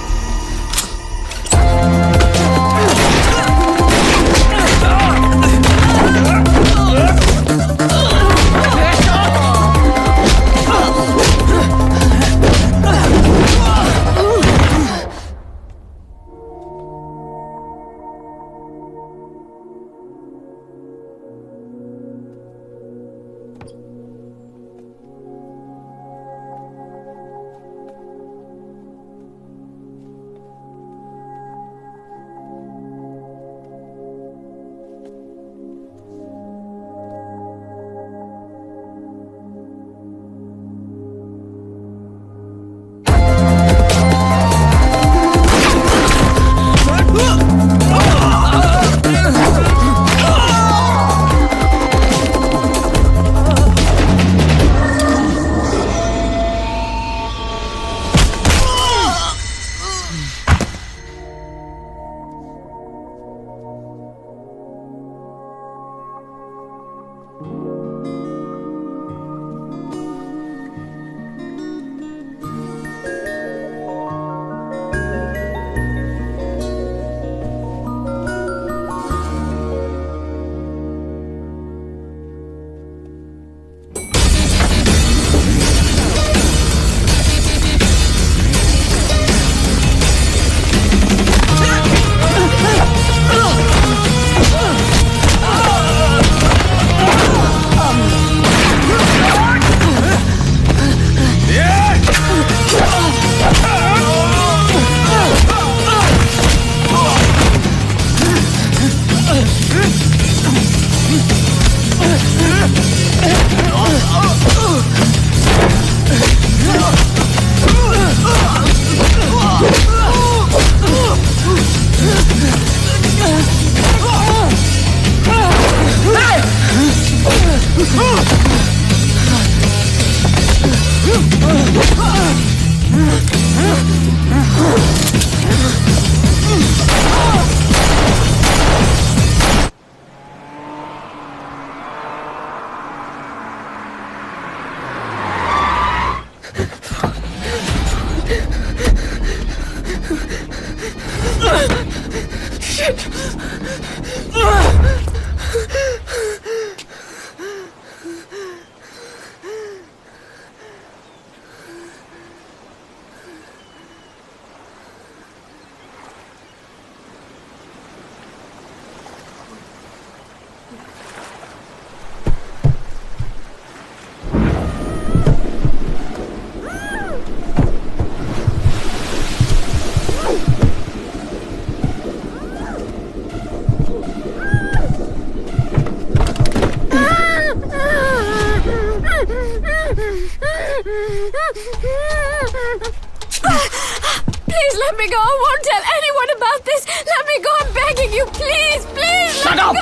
Please let me go. I won't tell anyone about this. Let me go. I'm begging you. Please, please. Shut up!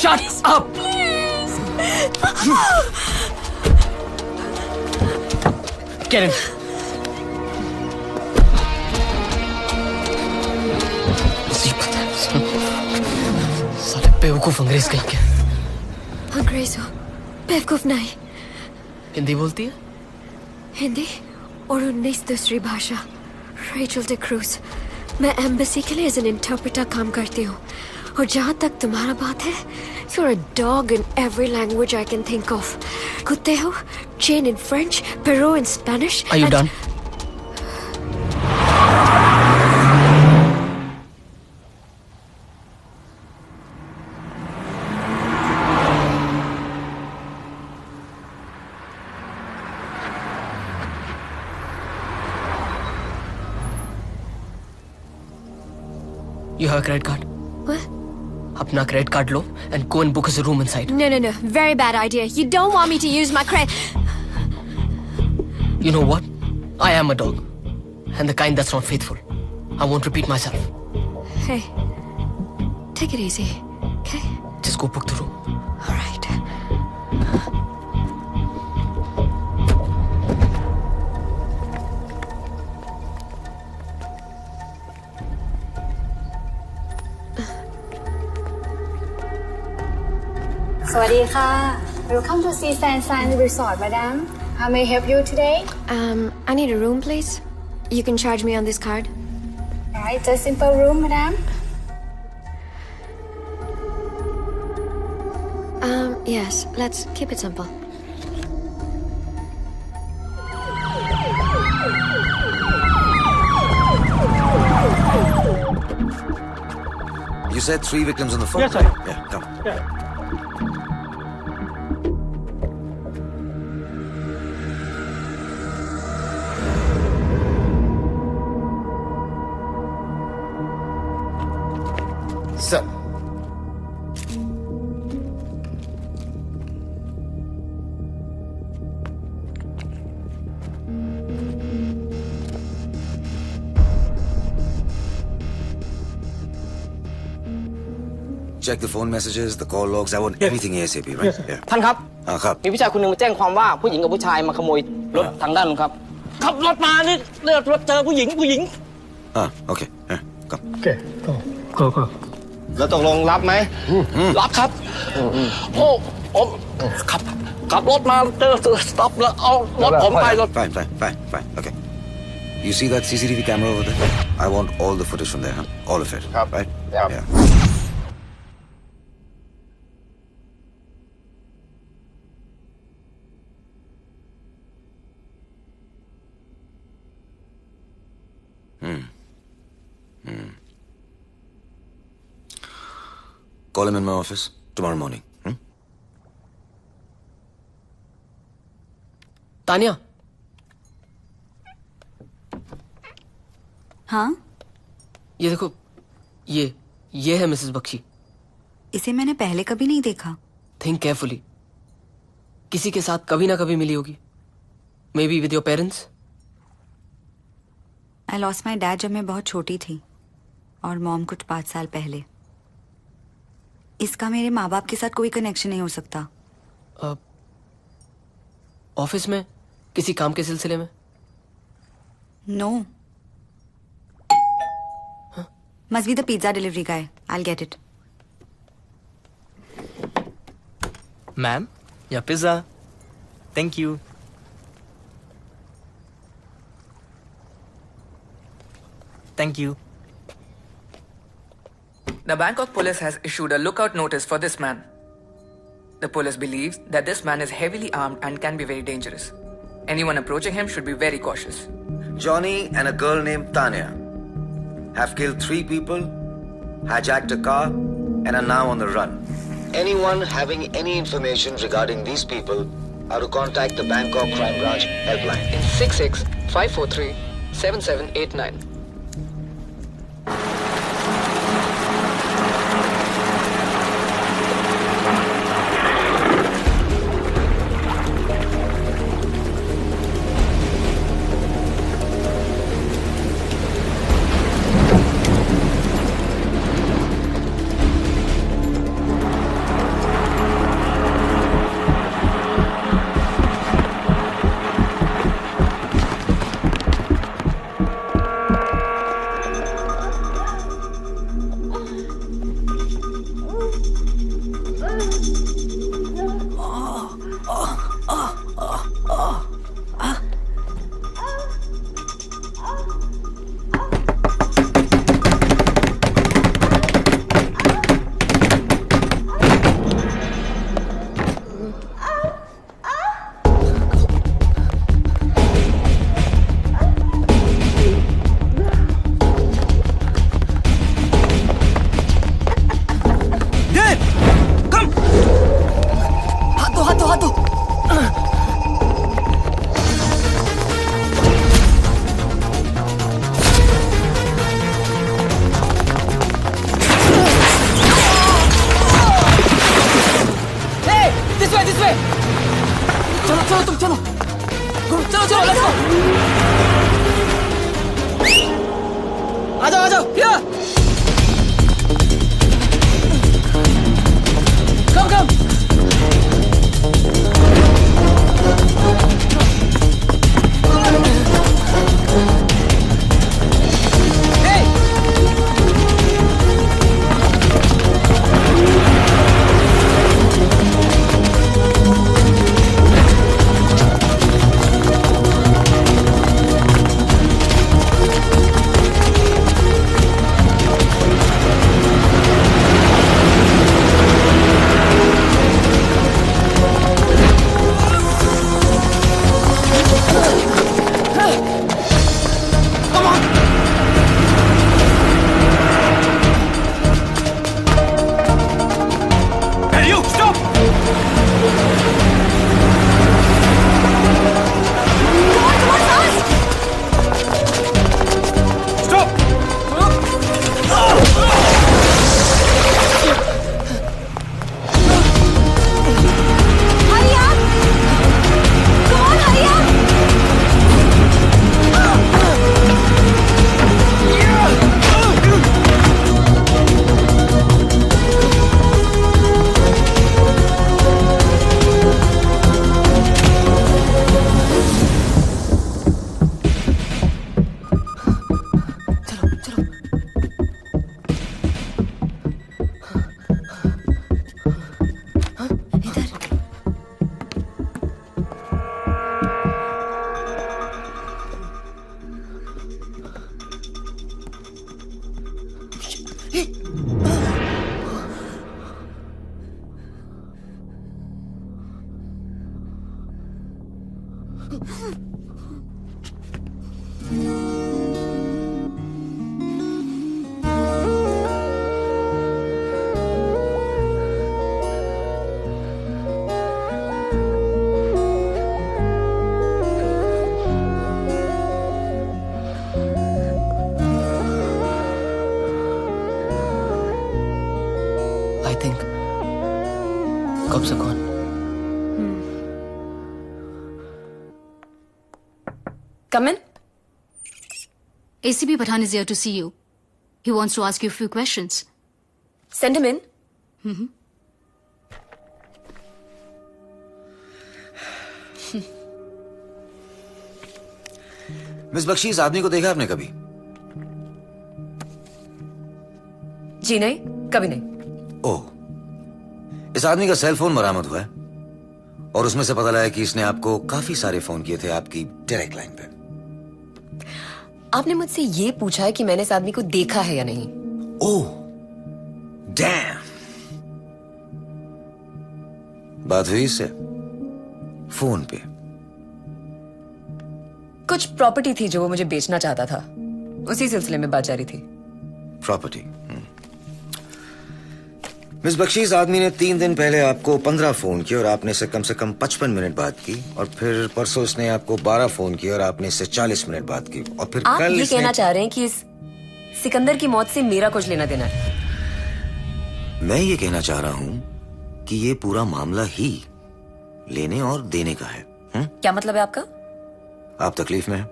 Shut up! Please. Get in. साले बेवकूफ अंग्रेज कहीं के। अंग्रेज हो, बेवकूफ नहीं। हिंदी बोलती है? हिंदी और 19 दूसरी भाषा। Rachel day cruise. मैं एम्बेसी के लिए एज एन इंटरप्रेटर काम करती हूँ। और जहाँ तक तुम्हारा बात है, you're a dog in every language I can think of. कुत्ते हो, Jane in French, Perrault in Spanish. Are you done? You have a credit card? What? अपना credit card low and go and book us a room inside. No. Very bad idea. You don't want me to use my credit. You know what? I am a dog. And the kind that's not faithful. I won't repeat myself. Hey, take it easy, okay? Just go book the room. All right. Welcome to Sea Sand Resort, madam. How may I help you today? I need a room, please. You can charge me on this card. Alright, just simple room, madam. Yes, let's keep it simple. You said 3 victims on the phone? Yes, sir. Yeah, come. Yeah. Sir. Check the phone messages, the call logs. I want everything ASAP, right? Yes, sir. Yeah. ท่านครับ ครับ มีผู้ชายคนหนึ่งมาแจ้งความว่าผู้หญิงกับผู้ชายมาขโมยรถทางด้านนู้นครับขับรถมานี่เลือดรถเจอผู้หญิง Okay. Yeah, come. Okay, go. แล้วตกลงรับไหมรับครับโอ้ขับรถมาเจอสต็อปแล้วเอารถผมไปรถ Fine. Okay. You see that CCTV camera over there? I want all the footage from there, huh? All of it. Right? Yeah. Call him in my office tomorrow morning. Tania. हाँ? ये देखो, ये है Mrs Bakshi. इसे मैंने पहले कभी नहीं देखा। Think carefully. किसी के साथ कभी ना कभी मिली होगी। May be with your parents. I lost my dad जब मैं बहुत छोटी थी और मॉम कुछ 5 साल पहले। इसका मेरे माँ बाप के साथ कोई कनेक्शन नहीं हो सकता। ऑफिस में किसी काम के सिलसिले में? No, must be the pizza delivery guy. I'll get it. Ma'am, या pizza? Thank you. Thank you. The Bangkok police has issued a lookout notice for this man. The police believes that this man is heavily armed and can be very dangerous. Anyone approaching him should be very cautious. Johnny and a girl named Tanya have killed 3 people, hijacked a car, and are now on the run. Anyone having any information regarding these people are to contact the Bangkok Crime Branch helpline. 66-543-7789. I think कब से कौन? Come in. ACP Pathan is here to see you. He wants to ask you a few questions. Send him in. Mm-hmm. Miss Bakshi, इस आदमी को देखा आपने कभी? जी नहीं, कभी नहीं। ओह, इस आदमी का सेल फोन बरामद हुआ है और उसमें से पता लगा कि इसने आपको काफी सारे फोन किए थे आपकी डायरेक्ट लाइन पे। आपने मुझसे ये पूछा है कि मैंने इस आदमी को देखा है या नहीं। ओह, डैम। बात हुई इससे फोन पे? कुछ प्रॉपर्टी थी जो वो मुझे बेचना चाहता था, उसी सिलसिले में बात जारी थी। प्रॉपर्टी। मिस बख्शी, इस आदमी ने 3 दिन पहले आपको 15 फोन किए और आपने से कम 55 मिनट बात की, और फिर परसों इसने आपको 12 फोन किए और आपने इससे 40 मिनट बात की, और फिर आप कल ये कहना चाह रहे हैं कि इस सिकंदर की मौत से मेरा कुछ लेना देना है? मैं ये कहना चाह रहा हूं कि ये पूरा मामला ही लेने और देने का है। क्या मतलब है आपका? आप तकलीफ में हैं।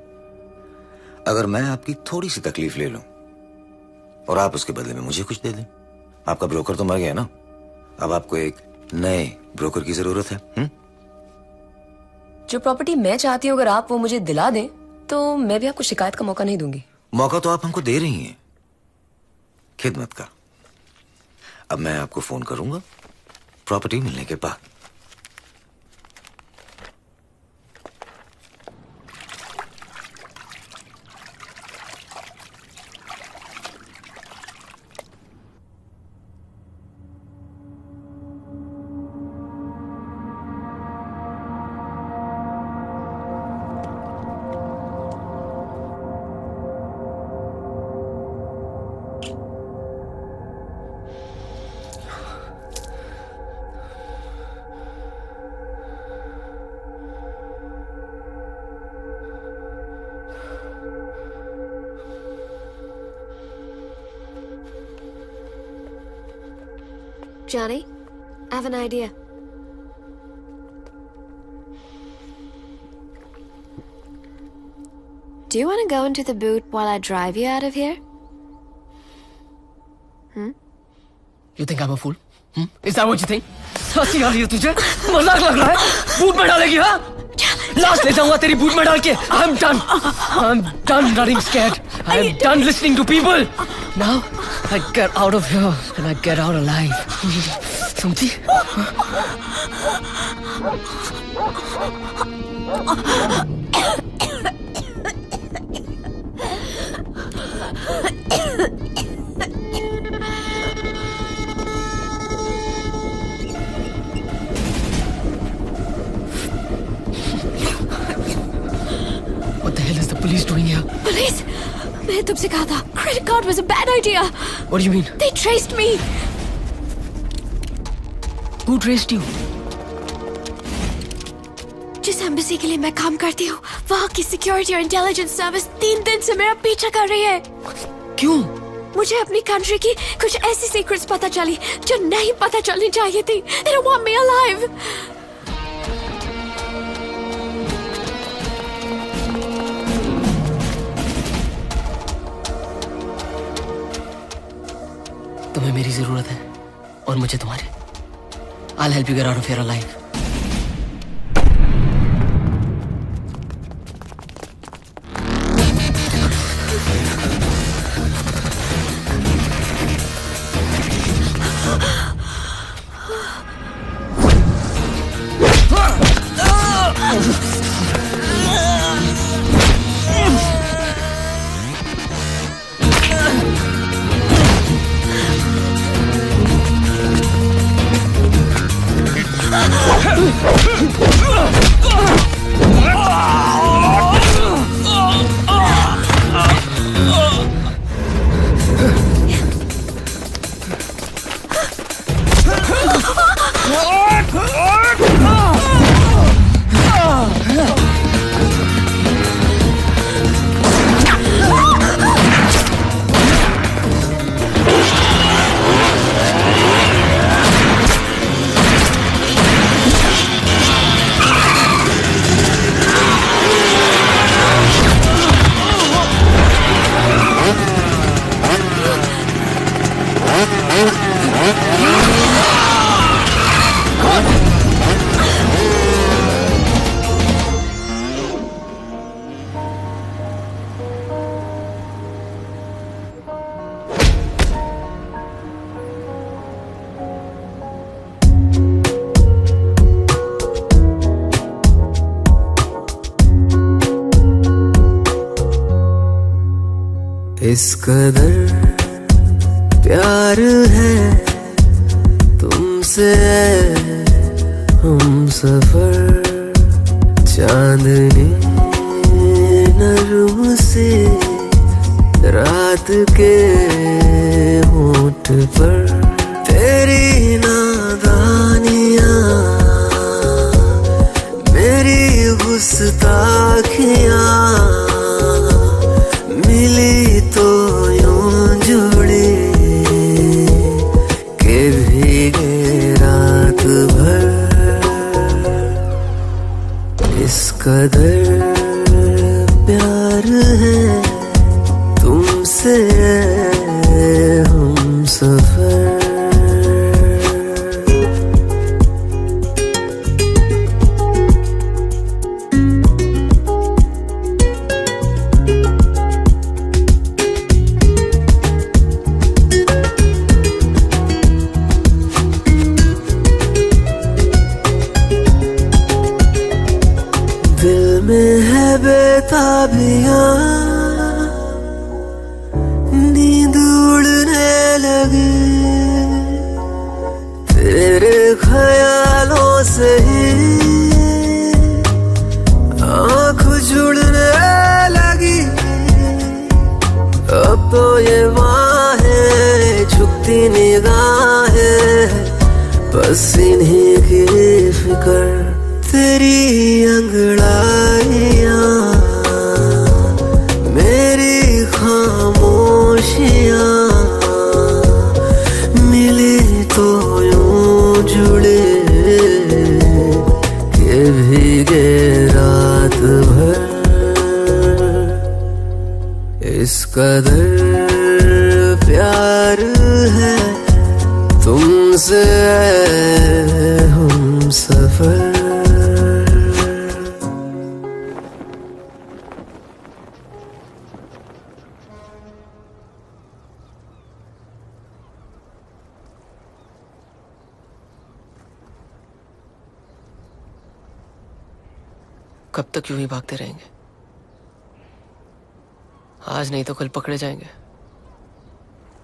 अगर मैं आपकी थोड़ी सी तकलीफ ले लूं और आप उसके बदले में मुझे कुछ दे दें, आपका ब्रोकर तो मर गया ना, अब आपको एक नए ब्रोकर की जरूरत है। जो प्रॉपर्टी मैं चाहती हूँ अगर आप वो मुझे दिला दें तो मैं भी आपको शिकायत का मौका नहीं दूंगी। मौका तो आप हमको दे रही हैं, खिदमत का। अब मैं आपको फोन करूंगा प्रॉपर्टी मिलने के बाद। Johnny, I have an idea. Do you want to go into the boot while I drive you out of here? You think I'm a fool? Is that what you think? हंसी आ रही है तुझे? मजाक लग रहा है? बूट में डालेगी हाँ? लाश ले जाऊंगा तेरी बूट में डाल के। I'm done running scared. I'm done listening to people. Now I get out of here and I get out alive. समझी? What the hell is the police doing here? Police? मैंने तुमसे कहा था credit card was a bad idea. What do you mean? They traced me. Who traced you? जिस embassy के लिए मैं काम करती हूँ वहाँ की सिक्योरिटी और इंटेलिजेंस सर्विस 3 दिन से मेरा पीछा कर रही है। क्यों? मुझे अपनी कंट्री की कुछ ऐसी सीक्रेट्स पता चली जो नहीं पता चलनी चाहिए थी। They don't want me alive. तुम्हें मेरी जरूरत है और मुझे तुम्हारी। I'll help you get out of here alive. इस कदर प्यार है तुमसे हम सफर चांदनी नरम से रात के होंठ पर तेरी नादानियां मेरी गुस्ताखियां मिली तो यूं जुड़ी के भीगे रात भर इस कदर प्यार है तुमसे हम सफर दिल में है बेताबियां नींद उड़ने लगी तेरे ख्यालों से ही आँख जुड़ने लगी अब तो ये बाहें झुकती निगाहें बस इन्हीं की फिक्र तेरी अंगड़ाइयां मेरी खामोशियां मिली तो यूं जुड़े के भीगे रात भर इस कदर प्यार है तुमसे हम सफर कब तक यूं ही भागते रहेंगे? आज नहीं तो कल पकड़े जाएंगे।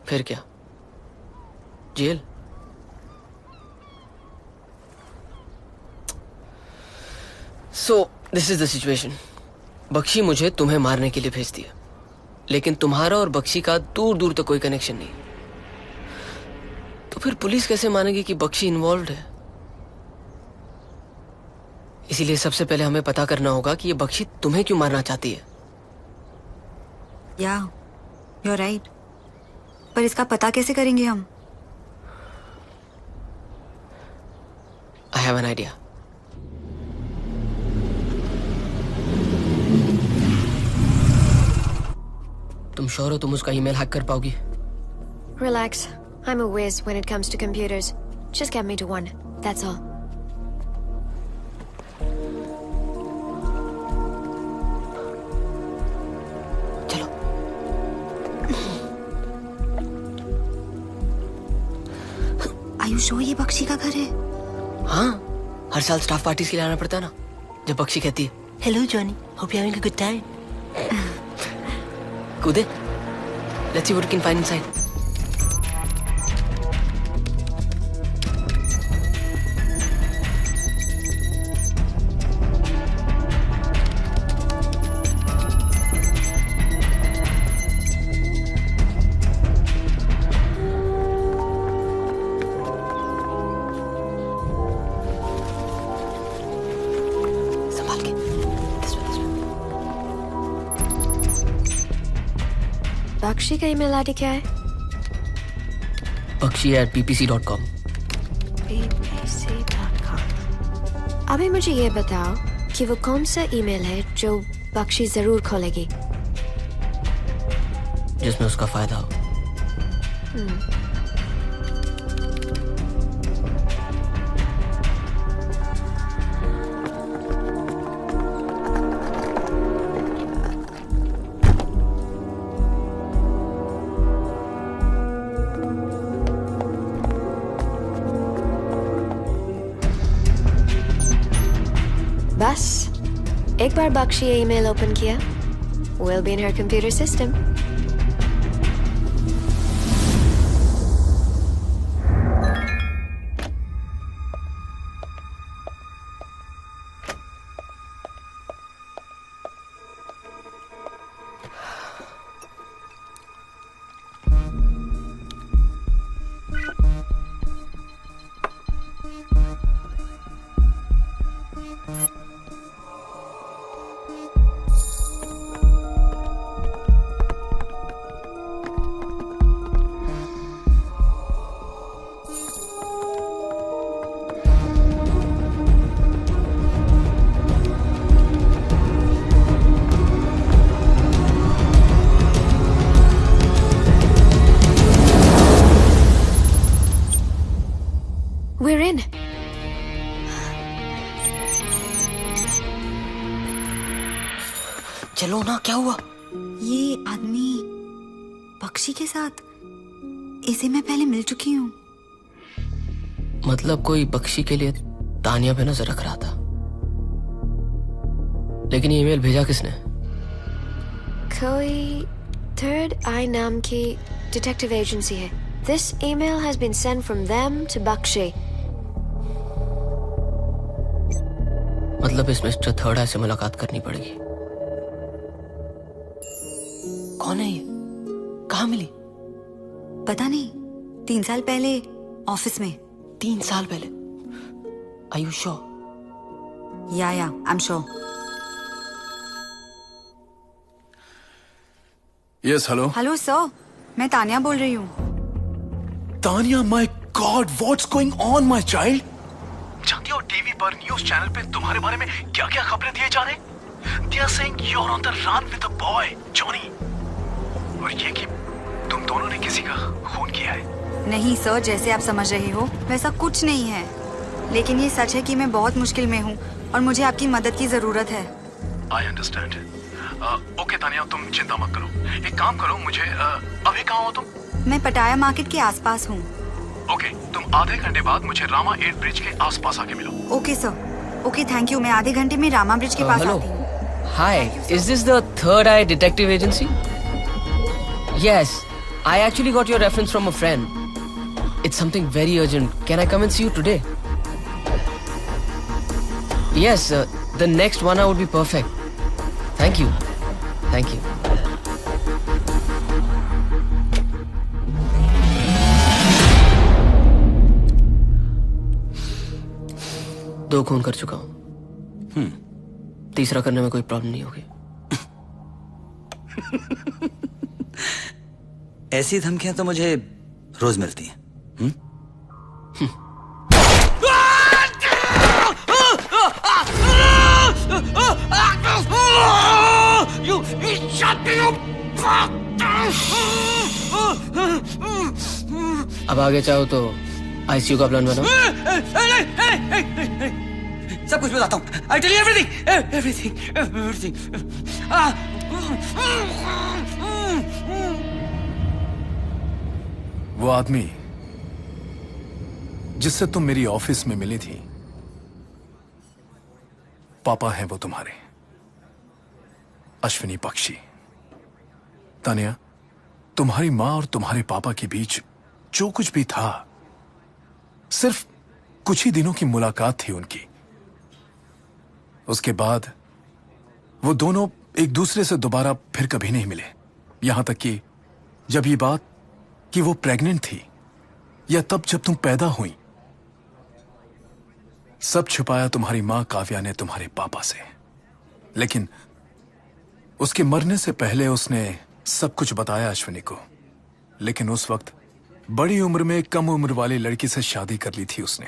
फिर क्या? Jail? So this is the situation. Bakshi मुझे तुम्हें मारने के लिए भेजती है, लेकिन तुम्हारा और बख्शी का दूर दूर तक कोई कनेक्शन नहीं। तो फिर पुलिस कैसे मानेगी कि बख्शी इन्वॉल्व्ड है? इसीलिए सबसे पहले हमें पता करना होगा कि ये बख्शी तुम्हें क्यों मारना चाहती है। या यू आर राइट, पर इसका पता कैसे करेंगे हम? I have an idea. तुम श्योर हो तुम उसका ईमेल हैक कर पाओगी? Relax. I'm a whiz when it comes to computers. Just get me to one. That's all. आयु शो ये बख्शी का घर है? हाँ, हर साल स्टाफ पार्टीज के लिए आना पड़ता है ना, जब बख्शी कहती है hello Johnny, hope you having a good time. कूदे, let's see what we can find inside. Bakshi का ईमेल आईडी क्या है? bakshi@ppc.com। ppc.com। अभी मुझे ये बताओ कि वो कौन सा ईमेल है जो बख्शी जरूर खोलेगी? जिसमें उसका फायदा हो। बस एक बार बख्शी ये ईमेल ओपन किया, we'll be in her computer system. चलो ना, क्या हुआ? ये आदमी बख्शी के साथ, इसे मैं पहले मिल चुकी हूँ। मतलब कोई बख्शी के लिए तानिया पे नजर रख रहा था। लेकिन ये ईमेल भेजा किसने? कोई थर्ड आई नाम की डिटेक्टिव एजेंसी है। This email has been sent from them to Bakshi. मतलब इस मिस्टर थर्ड आई से मुलाकात करनी पड़ेगी। कौन है ये? कहाँ मिली? पता नहीं, 3 साल पहले ऑफिस में। 3 साल पहले? Are you sure? Yeah, I'm sure. Yes, hello. Hello sir, मैं तानिया बोल रही हूँ। Tania, my God, what's going on, my child? जानती हो टीवी पर न्यूज चैनल पे तुम्हारे बारे में क्या क्या खबरें दिए जा रहे? They are saying you're on the run with a boy, Johnny. और ये कि तुम दोनों ने किसी का खून किया है। नहीं सर, जैसे आप समझ रहे हो वैसा कुछ नहीं है, लेकिन ये सच है कि मैं बहुत मुश्किल में हूँ और मुझे आपकी मदद की जरूरत है। I understand. ओके तानिया, तुम चिंता मत करो। एक काम करो, मुझे अभी कहाँ हो तुम? मैं पटाया मार्केट के आसपास हूँ। ओके, तुम आधे घंटे बाद मुझे रामा 8 ब्रिज के आसपास आके मिलो। Okay sir, okay thank you. मैं आधे घंटे में रामा ब्रिज के पास आती हूँ। Hi, is this the third eye detective agency? Yes, I actually got your reference from a friend. It's something very urgent. Can I come and see you today? Yes, the next 1 hour would be perfect. Thank you. Thank you. दो खून कर चुका हूं। तीसरा करने में कोई problem नहीं होगी। ऐसी धमकियां तो मुझे रोज मिलती हैं। अब आगे चाहो तो आईसीयू का प्लान बनाओ। सब कुछ बताता हूँ। I tell you everything. वो आदमी जिससे तुम मेरी ऑफिस में मिली थी, पापा हैं वो तुम्हारे, अश्विनी बख्शी। तानिया, तुम्हारी माँ और तुम्हारे पापा के बीच जो कुछ भी था, सिर्फ कुछ ही दिनों की मुलाकात थी उनकी। उसके बाद वो दोनों एक दूसरे से दोबारा फिर कभी नहीं मिले। यहां तक कि जब ये बात कि वो प्रेग्नेंट थी या तब जब तुम पैदा हुई, सब छुपाया तुम्हारी मां काव्या ने तुम्हारे पापा से। लेकिन उसके मरने से पहले उसने सब कुछ बताया अश्विनी को। लेकिन उस वक्त बड़ी उम्र में कम उम्र वाली लड़की से शादी कर ली थी उसने।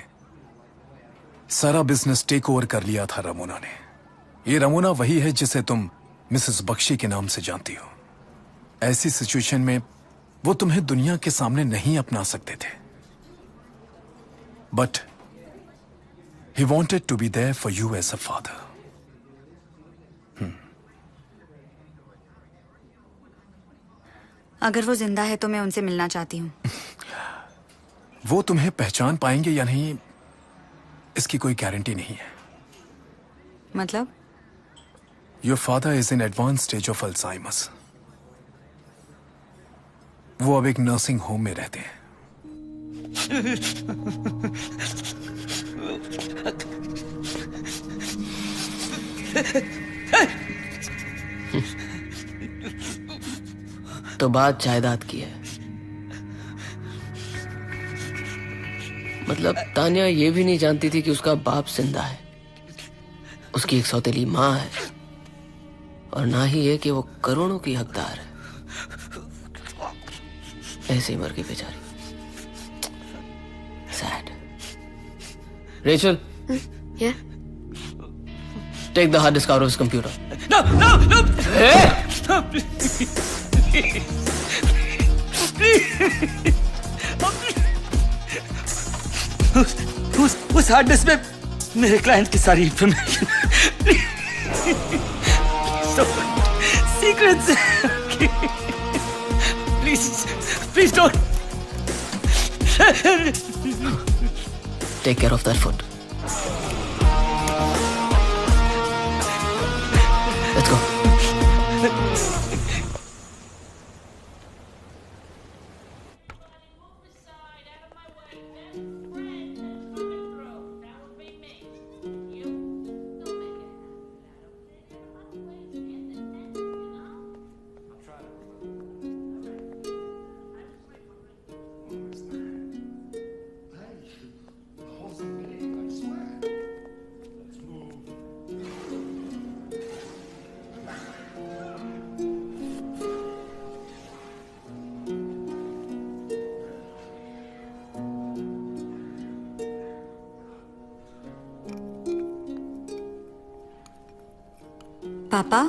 सारा बिजनेस टेक ओवर कर लिया था रमोना ने। ये रमोना वही है जिसे तुम मिसेस बख्शी के नाम से जानती हो। ऐसी सिचुएशन में वो तुम्हें दुनिया के सामने नहीं अपना सकते थे, but he wanted to be there for you as a father. अगर वो जिंदा है तो मैं उनसे मिलना चाहती हूँ। वो तुम्हें पहचान पाएंगे या नहीं, इसकी कोई गारंटी नहीं है। मतलब? Your father is in advance stage of Alzheimer's. वो अब एक नर्सिंग होम में रहते हैं। तो बात जायदाद की है। मतलब तानिया ये भी नहीं जानती थी कि उसका बाप जिंदा है, उसकी एक सौतेली माँ है, और ना ही ये कि वो करोड़ों की हकदार है। ऐसे ही मर गई बेचारी। Sad. Rachel, Yeah? take the hard disk out of his computer. No! उस हार्ड डिस्क में मेरे क्लाइंट की सारी information. It's please don't. Take care of that foot. Let's go. पापा,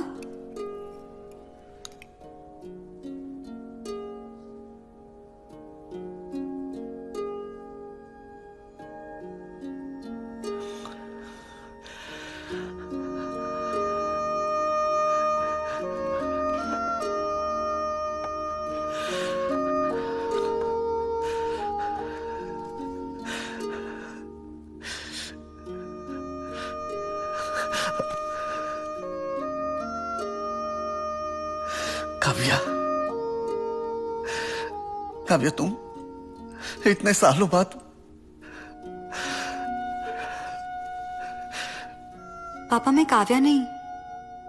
काव्या, तुम इतने सालों बाद। पापा मैं काव्या नहीं,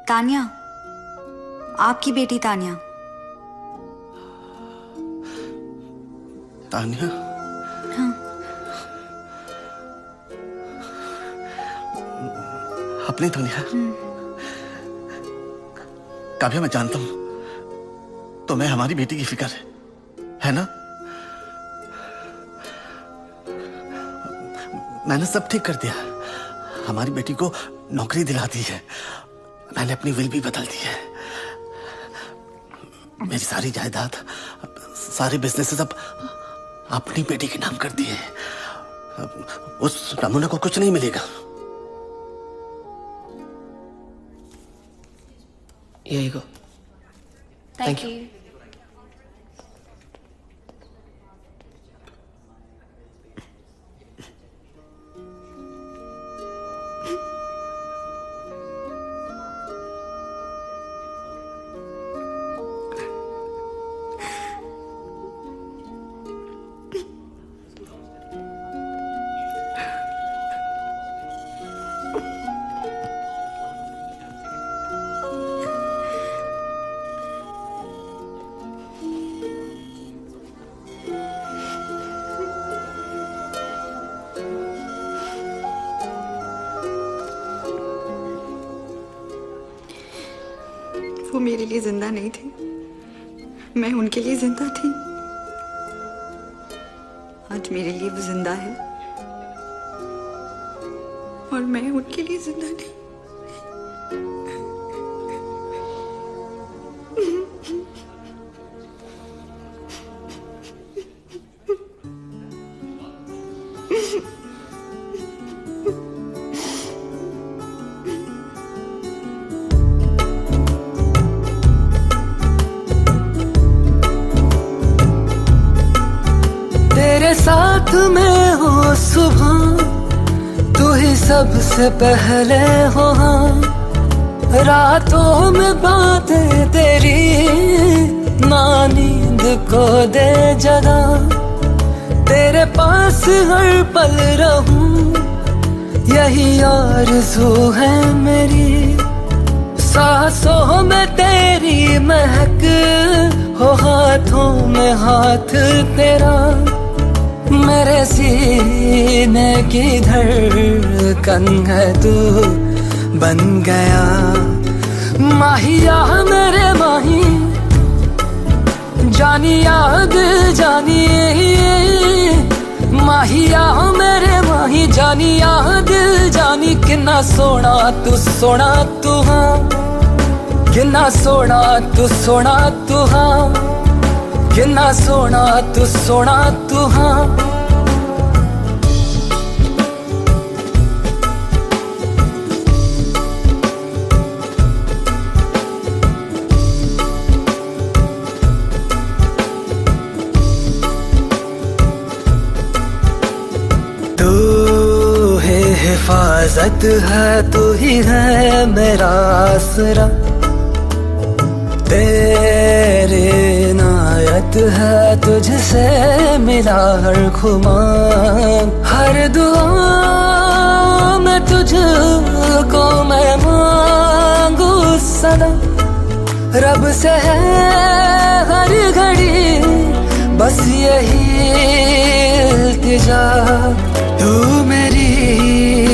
तानिया, आपकी बेटी तानिया। तानिया? हाँ। अपनी तानिया? काव्या, मैं जानता हूं तुम्हें हमारी बेटी की फिक्र है ना? मैंने सब ठीक कर दिया, हमारी बेटी को नौकरी दिला दी है, मैंने अपनी विल भी बदल दी है, मेरी सारी जायदाद, सारे बिजनेसेस अब अपनी बेटी के नाम कर दिए। उस रमुना को कुछ नहीं मिलेगा। Here you go. Thank you. वो मेरे लिए जिंदा नहीं थी, मैं उनके लिए जिंदा थी। आज मेरे लिए वो जिंदा है और मैं उनके लिए जिंदा नहीं। साथ में हो सुबह, तू ही सबसे पहले हो, हाँ रातों में बातें तेरी, ना नींद को दे जगा, तेरे पास हर पल रहूं, यही आरज़ू है मेरी। सांसों में तेरी महक हो, हाथों में हाथ तेरा, मेरे सीने की धड़कन है तू बन गया। माहिया मेरे माही, जानी याद जानी, माहिया मेरे माही, जानी याद जानी, किन्ना सोना तू हाँ, किन्ना सोना तू हाँ, किन्ना सोना तू हाँ। इजाजत है तू ही है मेरा आसरा, तेरी इनायत है तुझसे मिला हर खुमार, हर दुआ में तुझको मैं मांगू सदा, रब से है हर घड़ी बस यही इल्तिजा, तू मेरी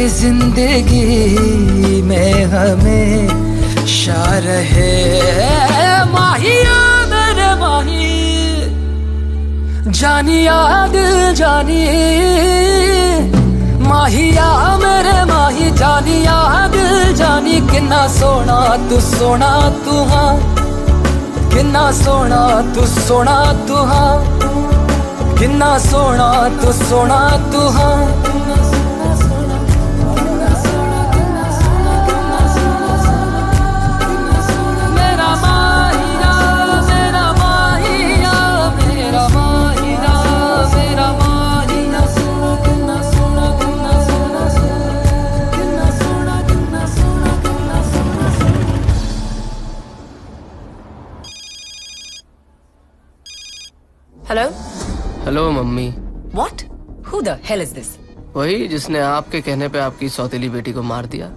जिंदगी में हमेशा रहे। माहिया मेरे माही जानिया दिल जानी, माहिया मेरे माही जानिया दिल जानी, किन्ना सोना तू हाँ, किन्ना सोना तू हाँ, किन्ना सोना तू हाँ। मेरा माहिया मेरा माहिया मेरा माहिया मेरा माहिया, किन्ना सोना किन्ना सोना किन्ना सोना किन्ना सोना किन्ना सोना। Hello hello mummy. What? Who the hell is this? वही जिसने आपके कहने पे आपकी सौतेली बेटी को मार दिया।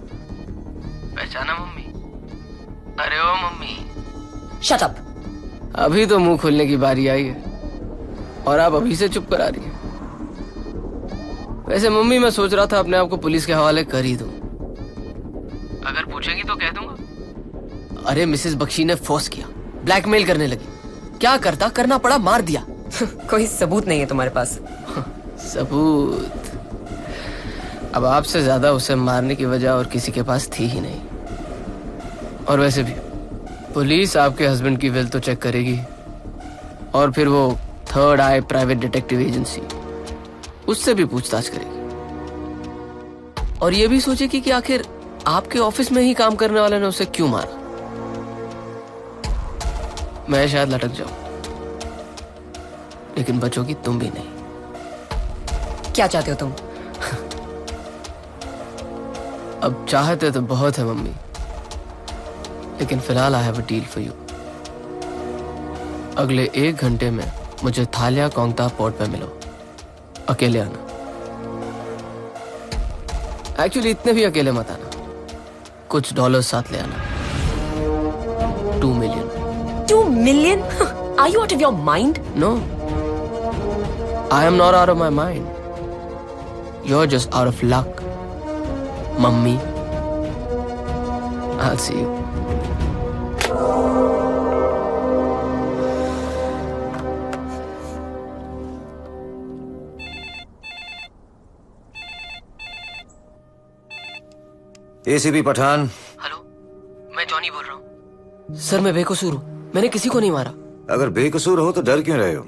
पहचाना मम्मी? अरे ओ मम्मी। Shut up. अभी तो मुंह खोलने की बारी आई है और आप अभी से चुप करा रही हैं। वैसे मम्मी मैं सोच रहा था अपने आप को पुलिस के हवाले कर ही दूं। अगर पूछेंगी तो कह दूंगा। अरे मिसेस बख्शी ने फोर्स किया, ब्लैकमेल करने लगी। क्या करता, करना पड़ा, मार दिया। कोई सबूत नहीं है तुम्हारे पास? सबूत? अब आपसे ज्यादा उसे मारने की वजह और किसी के पास थी ही नहीं। और वैसे भी पुलिस आपके हस्बैंड की विल तो चेक करेगी, और फिर वो थर्ड आई प्राइवेट डिटेक्टिव एजेंसी, उससे भी पूछताछ करेगी। और ये भी सोचेगी कि आखिर आपके ऑफिस में ही काम करने वाले ने उसे क्यों मारा। मैं शायद लटक जाऊं, लेकिन बचोगी तुम भी नहीं। क्या चाहते हो तुम? अब चाहते तो बहुत है मम्मी, लेकिन फिलहाल I have a deal for you. अगले 1 घंटे में मुझे थालिया कोंगता पोर्ट पे मिलो, अकेले आना। एक्चुअली इतने भी अकेले मत आना, कुछ डॉलर साथ ले आना। 2 million. 2 million? Are you out of your mind? No, I am not out of my mind. You're just out of luck, mummy. I'll see you. ACP Pathan. Hello, मैं जॉनी बोल रहा हूँ। सर मैं बेकसूर हूँ, मैंने किसी को नहीं मारा। अगर बेकसूर हो तो डर क्यों रहे हो?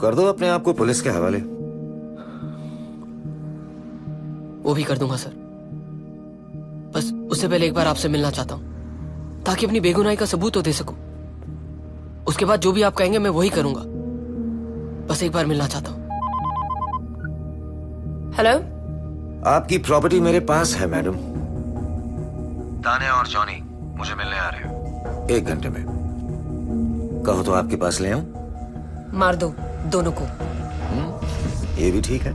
कर दो अपने आप को पुलिस के हवाले। वो भी कर दूंगा सर, बस उससे पहले एक बार आपसे मिलना चाहता हूँ, ताकि अपनी बेगुनाही का सबूत तो दे सकूं। उसके बाद जो भी आप कहेंगे मैं वही करूंगा। बस एक बार मिलना चाहता हूँ। हेलो, आपकी प्रॉपर्टी मेरे पास है मैडम। तान्या और जॉनी मुझे मिलने आ रहे हैं 1 घंटे में। कहो तो आपके पास ले आऊं? मार दो दोनों को। ये भी ठीक है।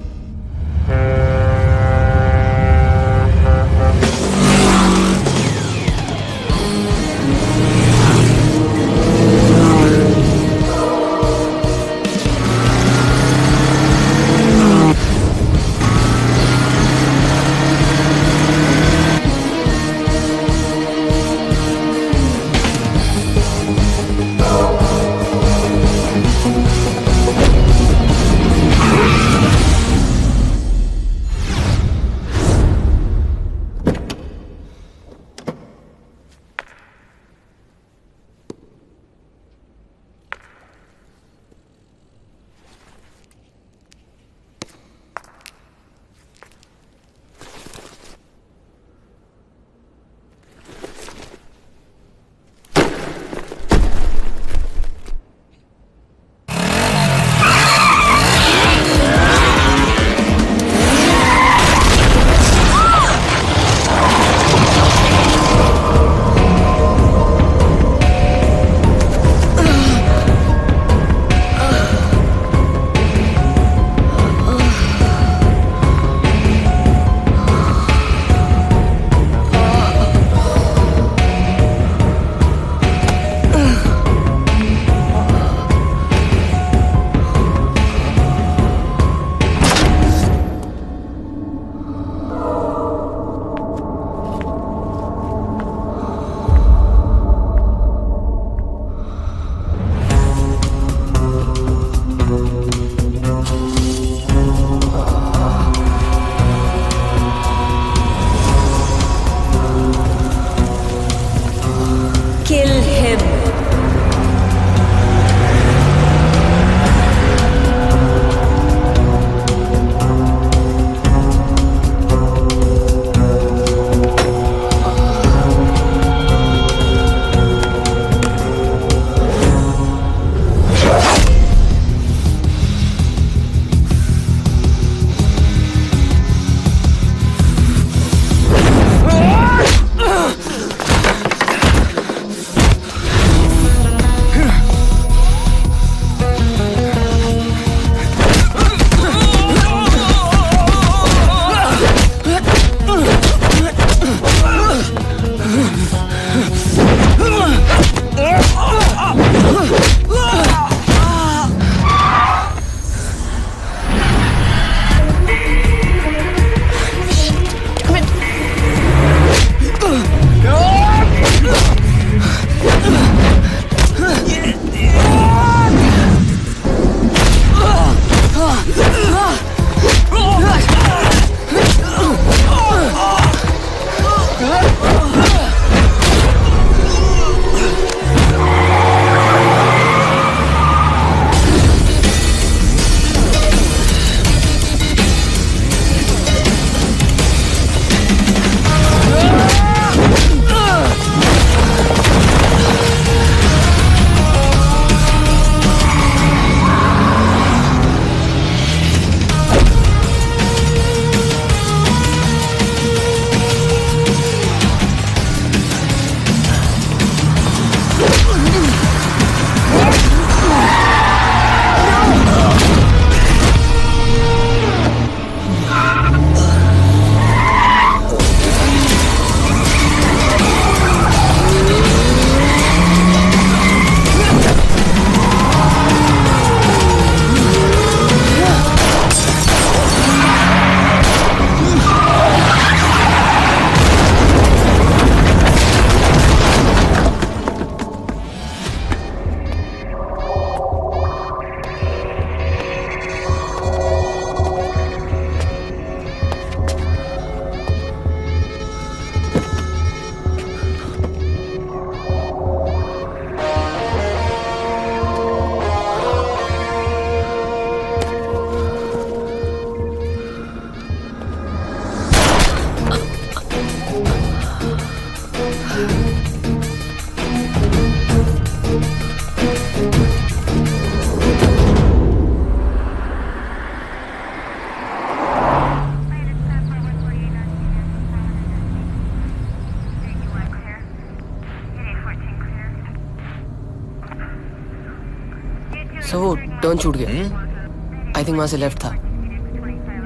सर वो टर्न छूट गया। आई थिंक वहां से लेफ्ट था।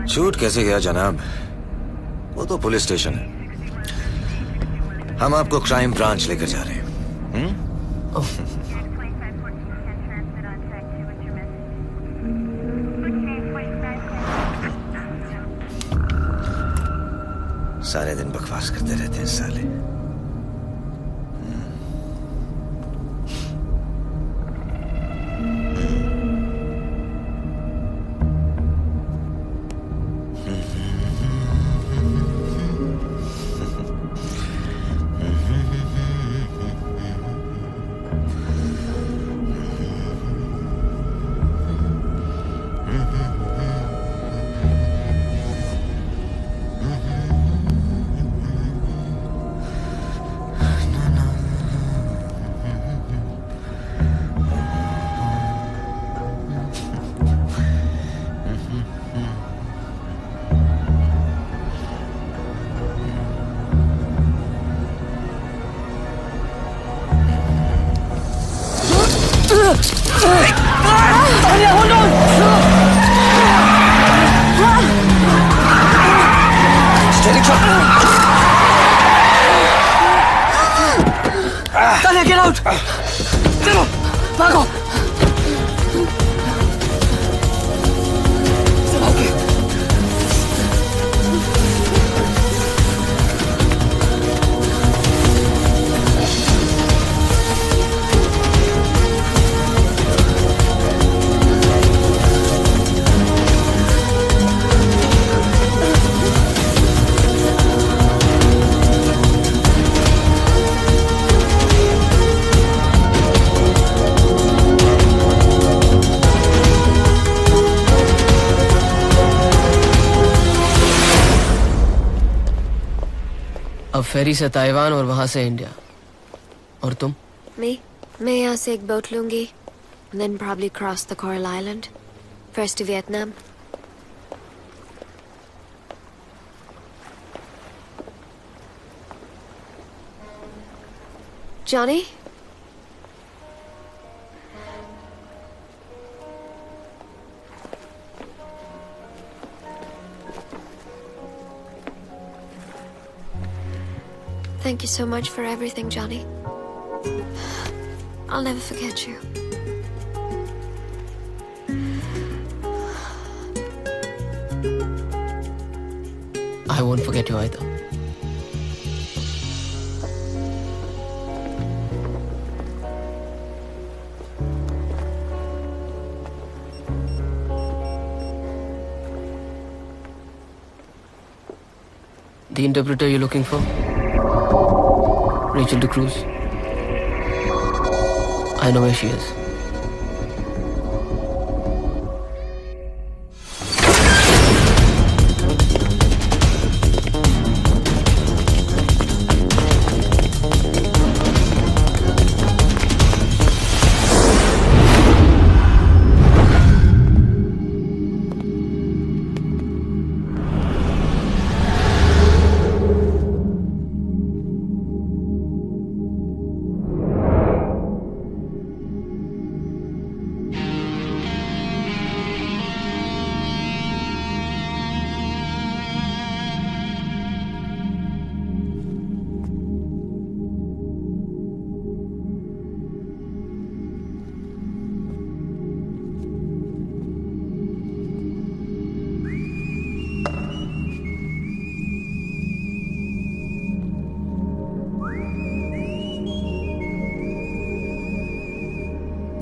छूट कैसे गया जनाब? वो तो पुलिस स्टेशन है। हम आपको क्राइम ब्रांच लेकर जा रहे हैं। सारे दिन बकवास करते रहते हैं साले। Get out! चलो, भागो! अब फेरी से ताइवान और वहां से इंडिया। और तुम? मैं यहाँ से एक बोट लूंगी, then probably cross the Coral Island, first to Vietnam. Johnny? Thank you so much for everything, Johnny. I'll never forget you. I won't forget you either. The interpreter you're looking for? Rachel DeCruz. I know where she is.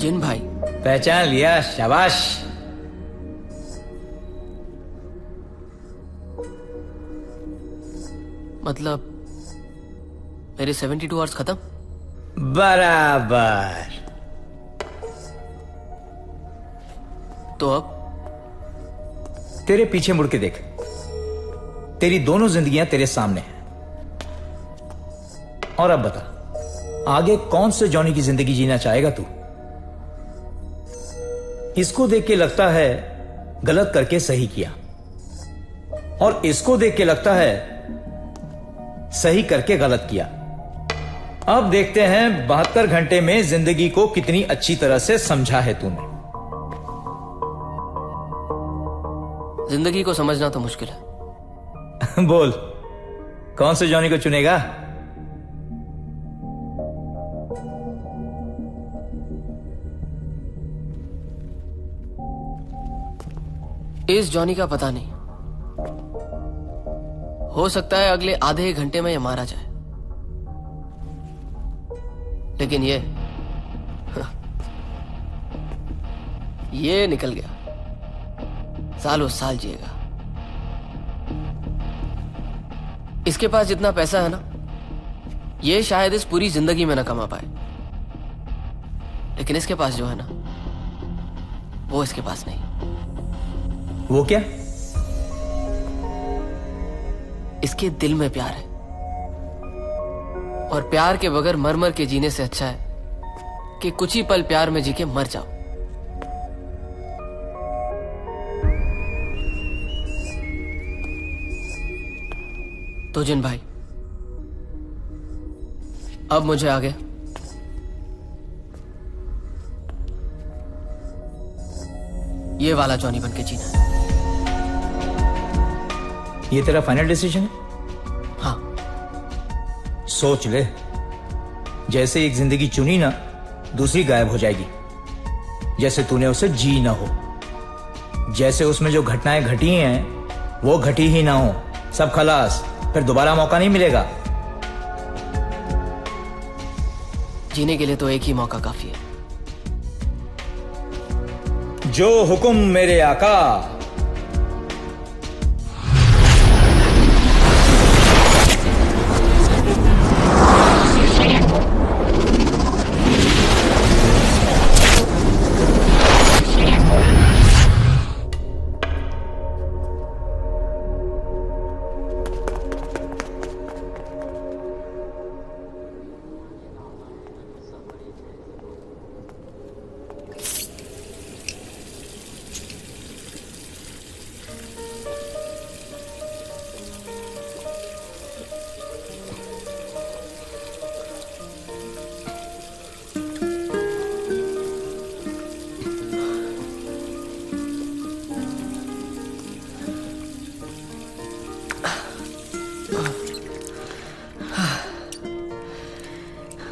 जिन भाई। पहचान लिया, शाबाश। मतलब मेरे 72 hours खत्म? बराबर। तो अब तेरे पीछे मुड़ के देख, तेरी दोनों जिंदगियां तेरे सामने हैं। और अब बता, आगे कौन से जॉनी की जिंदगी जीना चाहेगा तू? इसको देख के लगता है गलत करके सही किया, और इसको देख के लगता है सही करके गलत किया। अब देखते हैं 72 घंटे में जिंदगी को कितनी अच्छी तरह से समझा है तूने। जिंदगी को समझना तो मुश्किल है। बोल, कौन से जॉनी को चुनेगा? इस जॉनी का पता नहीं, हो सकता है अगले आधे एक घंटे में ये मारा जाए, लेकिन ये निकल गया, सालों साल जिएगा। इसके पास जितना पैसा है ना, ये शायद इस पूरी जिंदगी में ना कमा पाए, लेकिन इसके पास जो है ना, वो इसके पास नहीं। वो क्या? इसके दिल में प्यार है, और प्यार के बगैर मर मर के जीने से अच्छा है कि कुछ ही पल प्यार में जी के मर जाओ। तो जिन भाई, अब मुझे आगे ये वाला जॉनी बन के जीना है। ये तेरा फाइनल डिसीजन है? हाँ। सोच ले, जैसे एक जिंदगी चुनी ना, दूसरी गायब हो जाएगी। जैसे तूने उसे जी ना हो, जैसे उसमें जो घटनाएं घटी हैं वो घटी ही ना हो, सब खलास, फिर दोबारा मौका नहीं मिलेगा। जीने के लिए तो एक ही मौका काफी है। जो हुक्म मेरे आका।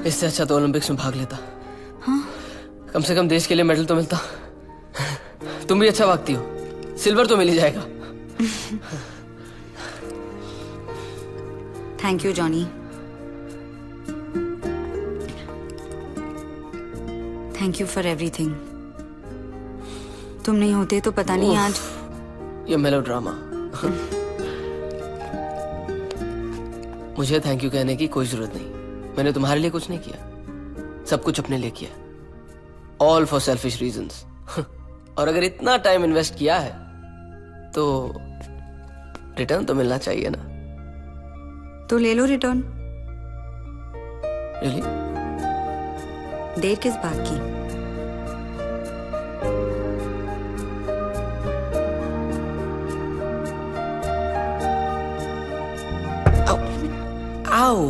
इससे अच्छा तो ओलंपिक्स में भाग लेता। हाँ? कम से कम देश के लिए मेडल तो मिलता। तुम भी अच्छा भागती हो, सिल्वर तो मिल ही जाएगा। Thank you Johnny, thank you for everything. तुम नहीं होते तो पता नहीं आज ये मेलोड्रामा। मुझे थैंक यू कहने की कोई जरूरत नहीं, मैंने तुम्हारे लिए कुछ नहीं किया, सब कुछ अपने लिए किया, ऑल फॉर सेल्फिश रीजंस। और अगर इतना टाइम इन्वेस्ट किया है तो रिटर्न तो मिलना चाहिए ना। तो ले लो रिटर्न। रियली? देर किस बात की? आओ,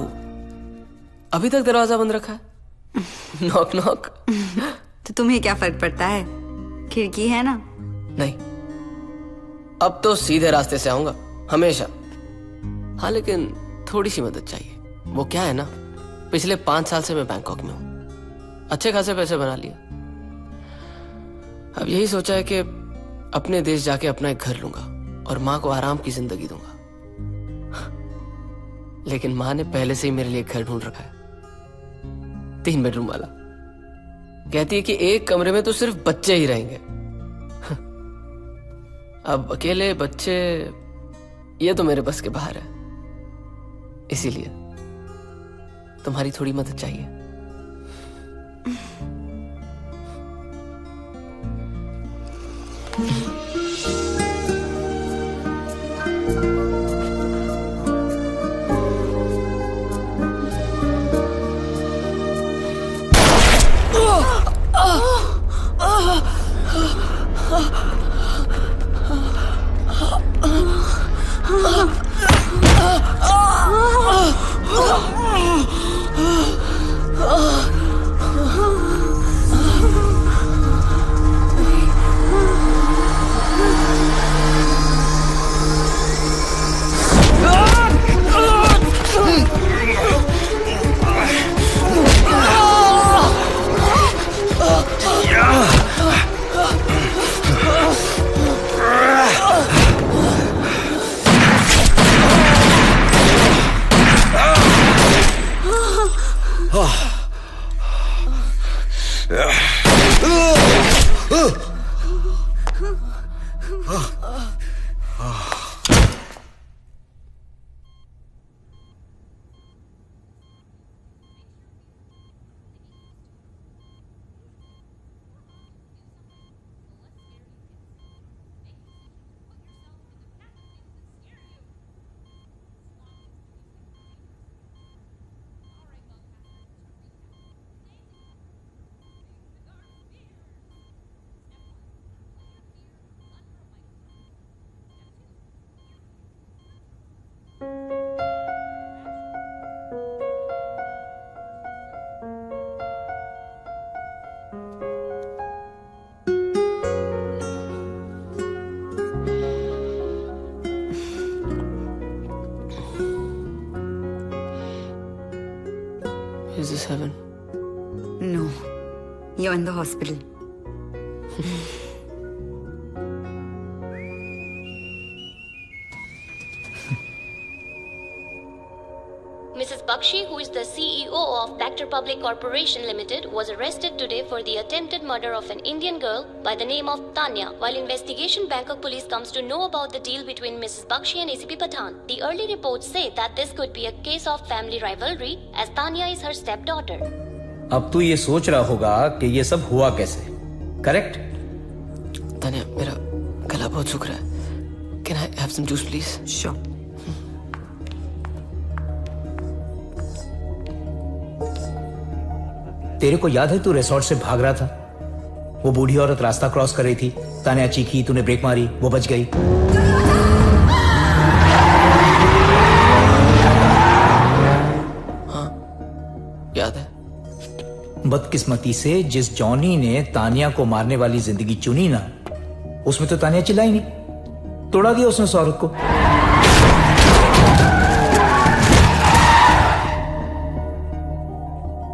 अभी तक दरवाजा बंद रखा है। Knock knock. तो तुम्हें क्या फर्क पड़ता है, खिड़की है ना। नहीं, अब तो सीधे रास्ते से आऊंगा हमेशा। हाँ, लेकिन थोड़ी सी मदद चाहिए। वो क्या है ना, पिछले 5 साल से मैं बैंकॉक में हूं, अच्छे खासे पैसे बना लिए। अब यही सोचा है कि अपने देश जाके अपना एक घर लूंगा और माँ को आराम की जिंदगी दूंगा। लेकिन माँ ने पहले से ही मेरे लिए एक घर ढूंढ रखा है, 3 बेडरूम वाला। कहती है कि एक कमरे में तो सिर्फ बच्चे ही रहेंगे। अब अकेले बच्चे, ये तो मेरे बस के बाहर है। इसीलिए तुम्हारी थोड़ी मदद चाहिए। you're in the hospital. Mrs. Bakshi, who is the CEO of Bacter Public Corporation Limited, was arrested today for the attempted murder of an Indian girl by the name of Tanya. While investigation, Bangkok police comes to know about the deal between Mrs. Bakshi and ACP Pathan. The early reports say that this could be a case of family rivalry, as Tanya is her stepdaughter. अब तू ये सोच रहा होगा कि ये सब हुआ कैसे, करेक्ट? तानिया, मेरा गला बहुत सूख रहा है. Can I have some juice, please? Sure. तेरे को याद है तू रिसोर्ट से भाग रहा था? वो बूढ़ी औरत रास्ता क्रॉस कर रही थी, तानिया चीखी, तूने ब्रेक मारी, वो बच गई. हाँ, याद है. बदकिस्मती से जिस जॉनी ने तानिया को मारने वाली जिंदगी चुनी ना, उसमें तो तानिया चिल्लाई नहीं, तोड़ा दिया उसने उस औरत को.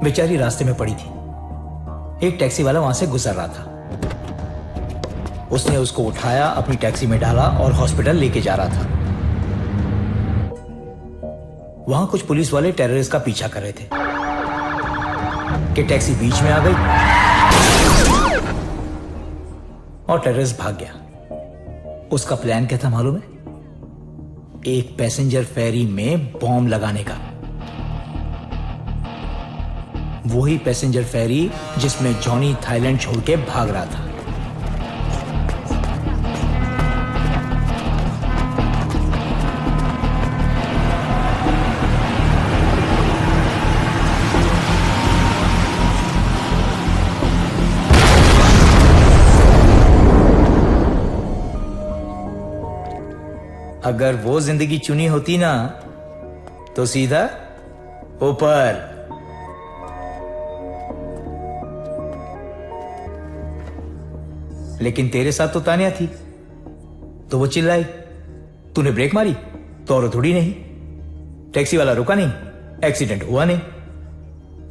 बेचारी रास्ते में पड़ी थी. एक टैक्सी वाला वहां से गुजर रहा था. उसने उसको उठाया, अपनी टैक्सी में डाला और हॉस्पिटल लेके जा रहा था. वहां कुछ पुलिस वाले टेररिस्ट का पीछा कर रहे थे कि टैक्सी बीच में आ गई और टेररिस्ट भाग गया. उसका प्लान क्या था मालूम है? एक पैसेंजर फेरी में बॉम्ब लगाने का. वही पैसेंजर फेरी जिसमें जॉनी थाईलैंड छोड़ के भाग रहा था. अगर वो जिंदगी चुनी होती ना तो सीधा ऊपर. लेकिन तेरे साथ तो तानिया थी, तो वो चिल्लाई, तूने ब्रेक मारी तो और थोड़ी नहीं. टैक्सी वाला रुका नहीं, एक्सीडेंट हुआ नहीं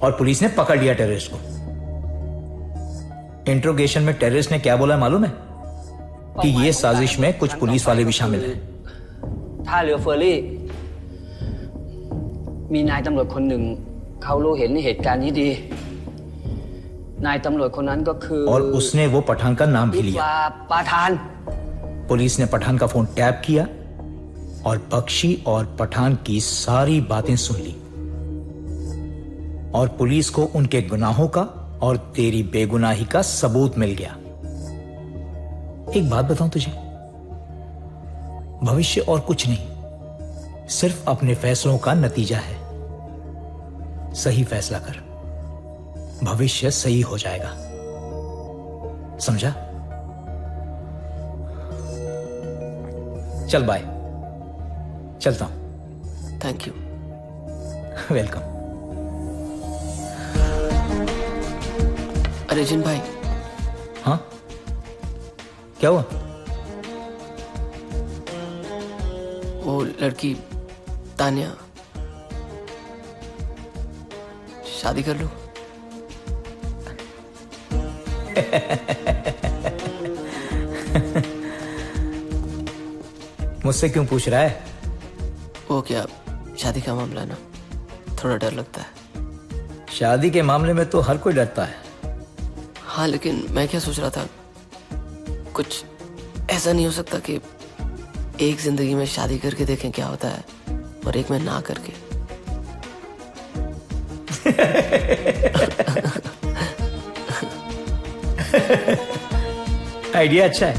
और पुलिस ने पकड़ लिया टेररिस्ट को. इंट्रोगेशन में टेररिस्ट ने क्या बोला मालूम है? कि ये साजिश में कुछ पुलिस वाले भी शामिल हैं. ท่าเรือเฟอร์รี่มีนายตำรวจคนหนึ่งเขารู้เห็นเหตุการณ์นี้ดีนายตำรวจคนนั้นก็คือ और उसने वो पठान का नाम भी लिया. ปาทาน पुलिस ने पठान का फोन टैप किया और बख्शी और पठान की सारी बातें सुन ली और पुलिस को उनके गुनाहों का और तेरी बेगुनाही का सबूत मिल गया. एक बात बताऊं तुझे, भविष्य और कुछ नहीं, सिर्फ अपने फैसलों का नतीजा है. सही फैसला कर, भविष्य सही हो जाएगा. समझा? चल बाय, चलता हूं. Thank you. वेलकम. अरे जिन भाई. हाँ, क्या हुआ? वो लड़की तानिया, शादी कर लूं? मुझसे क्यों पूछ रहा है? वो क्या, शादी का मामला ना, थोड़ा डर लगता है. शादी के मामले में तो हर कोई डरता है. हाँ, लेकिन मैं क्या सोच रहा था, कुछ ऐसा नहीं हो सकता कि एक जिंदगी में शादी करके देखें क्या होता है और एक में ना करके. आइडिया अच्छा है.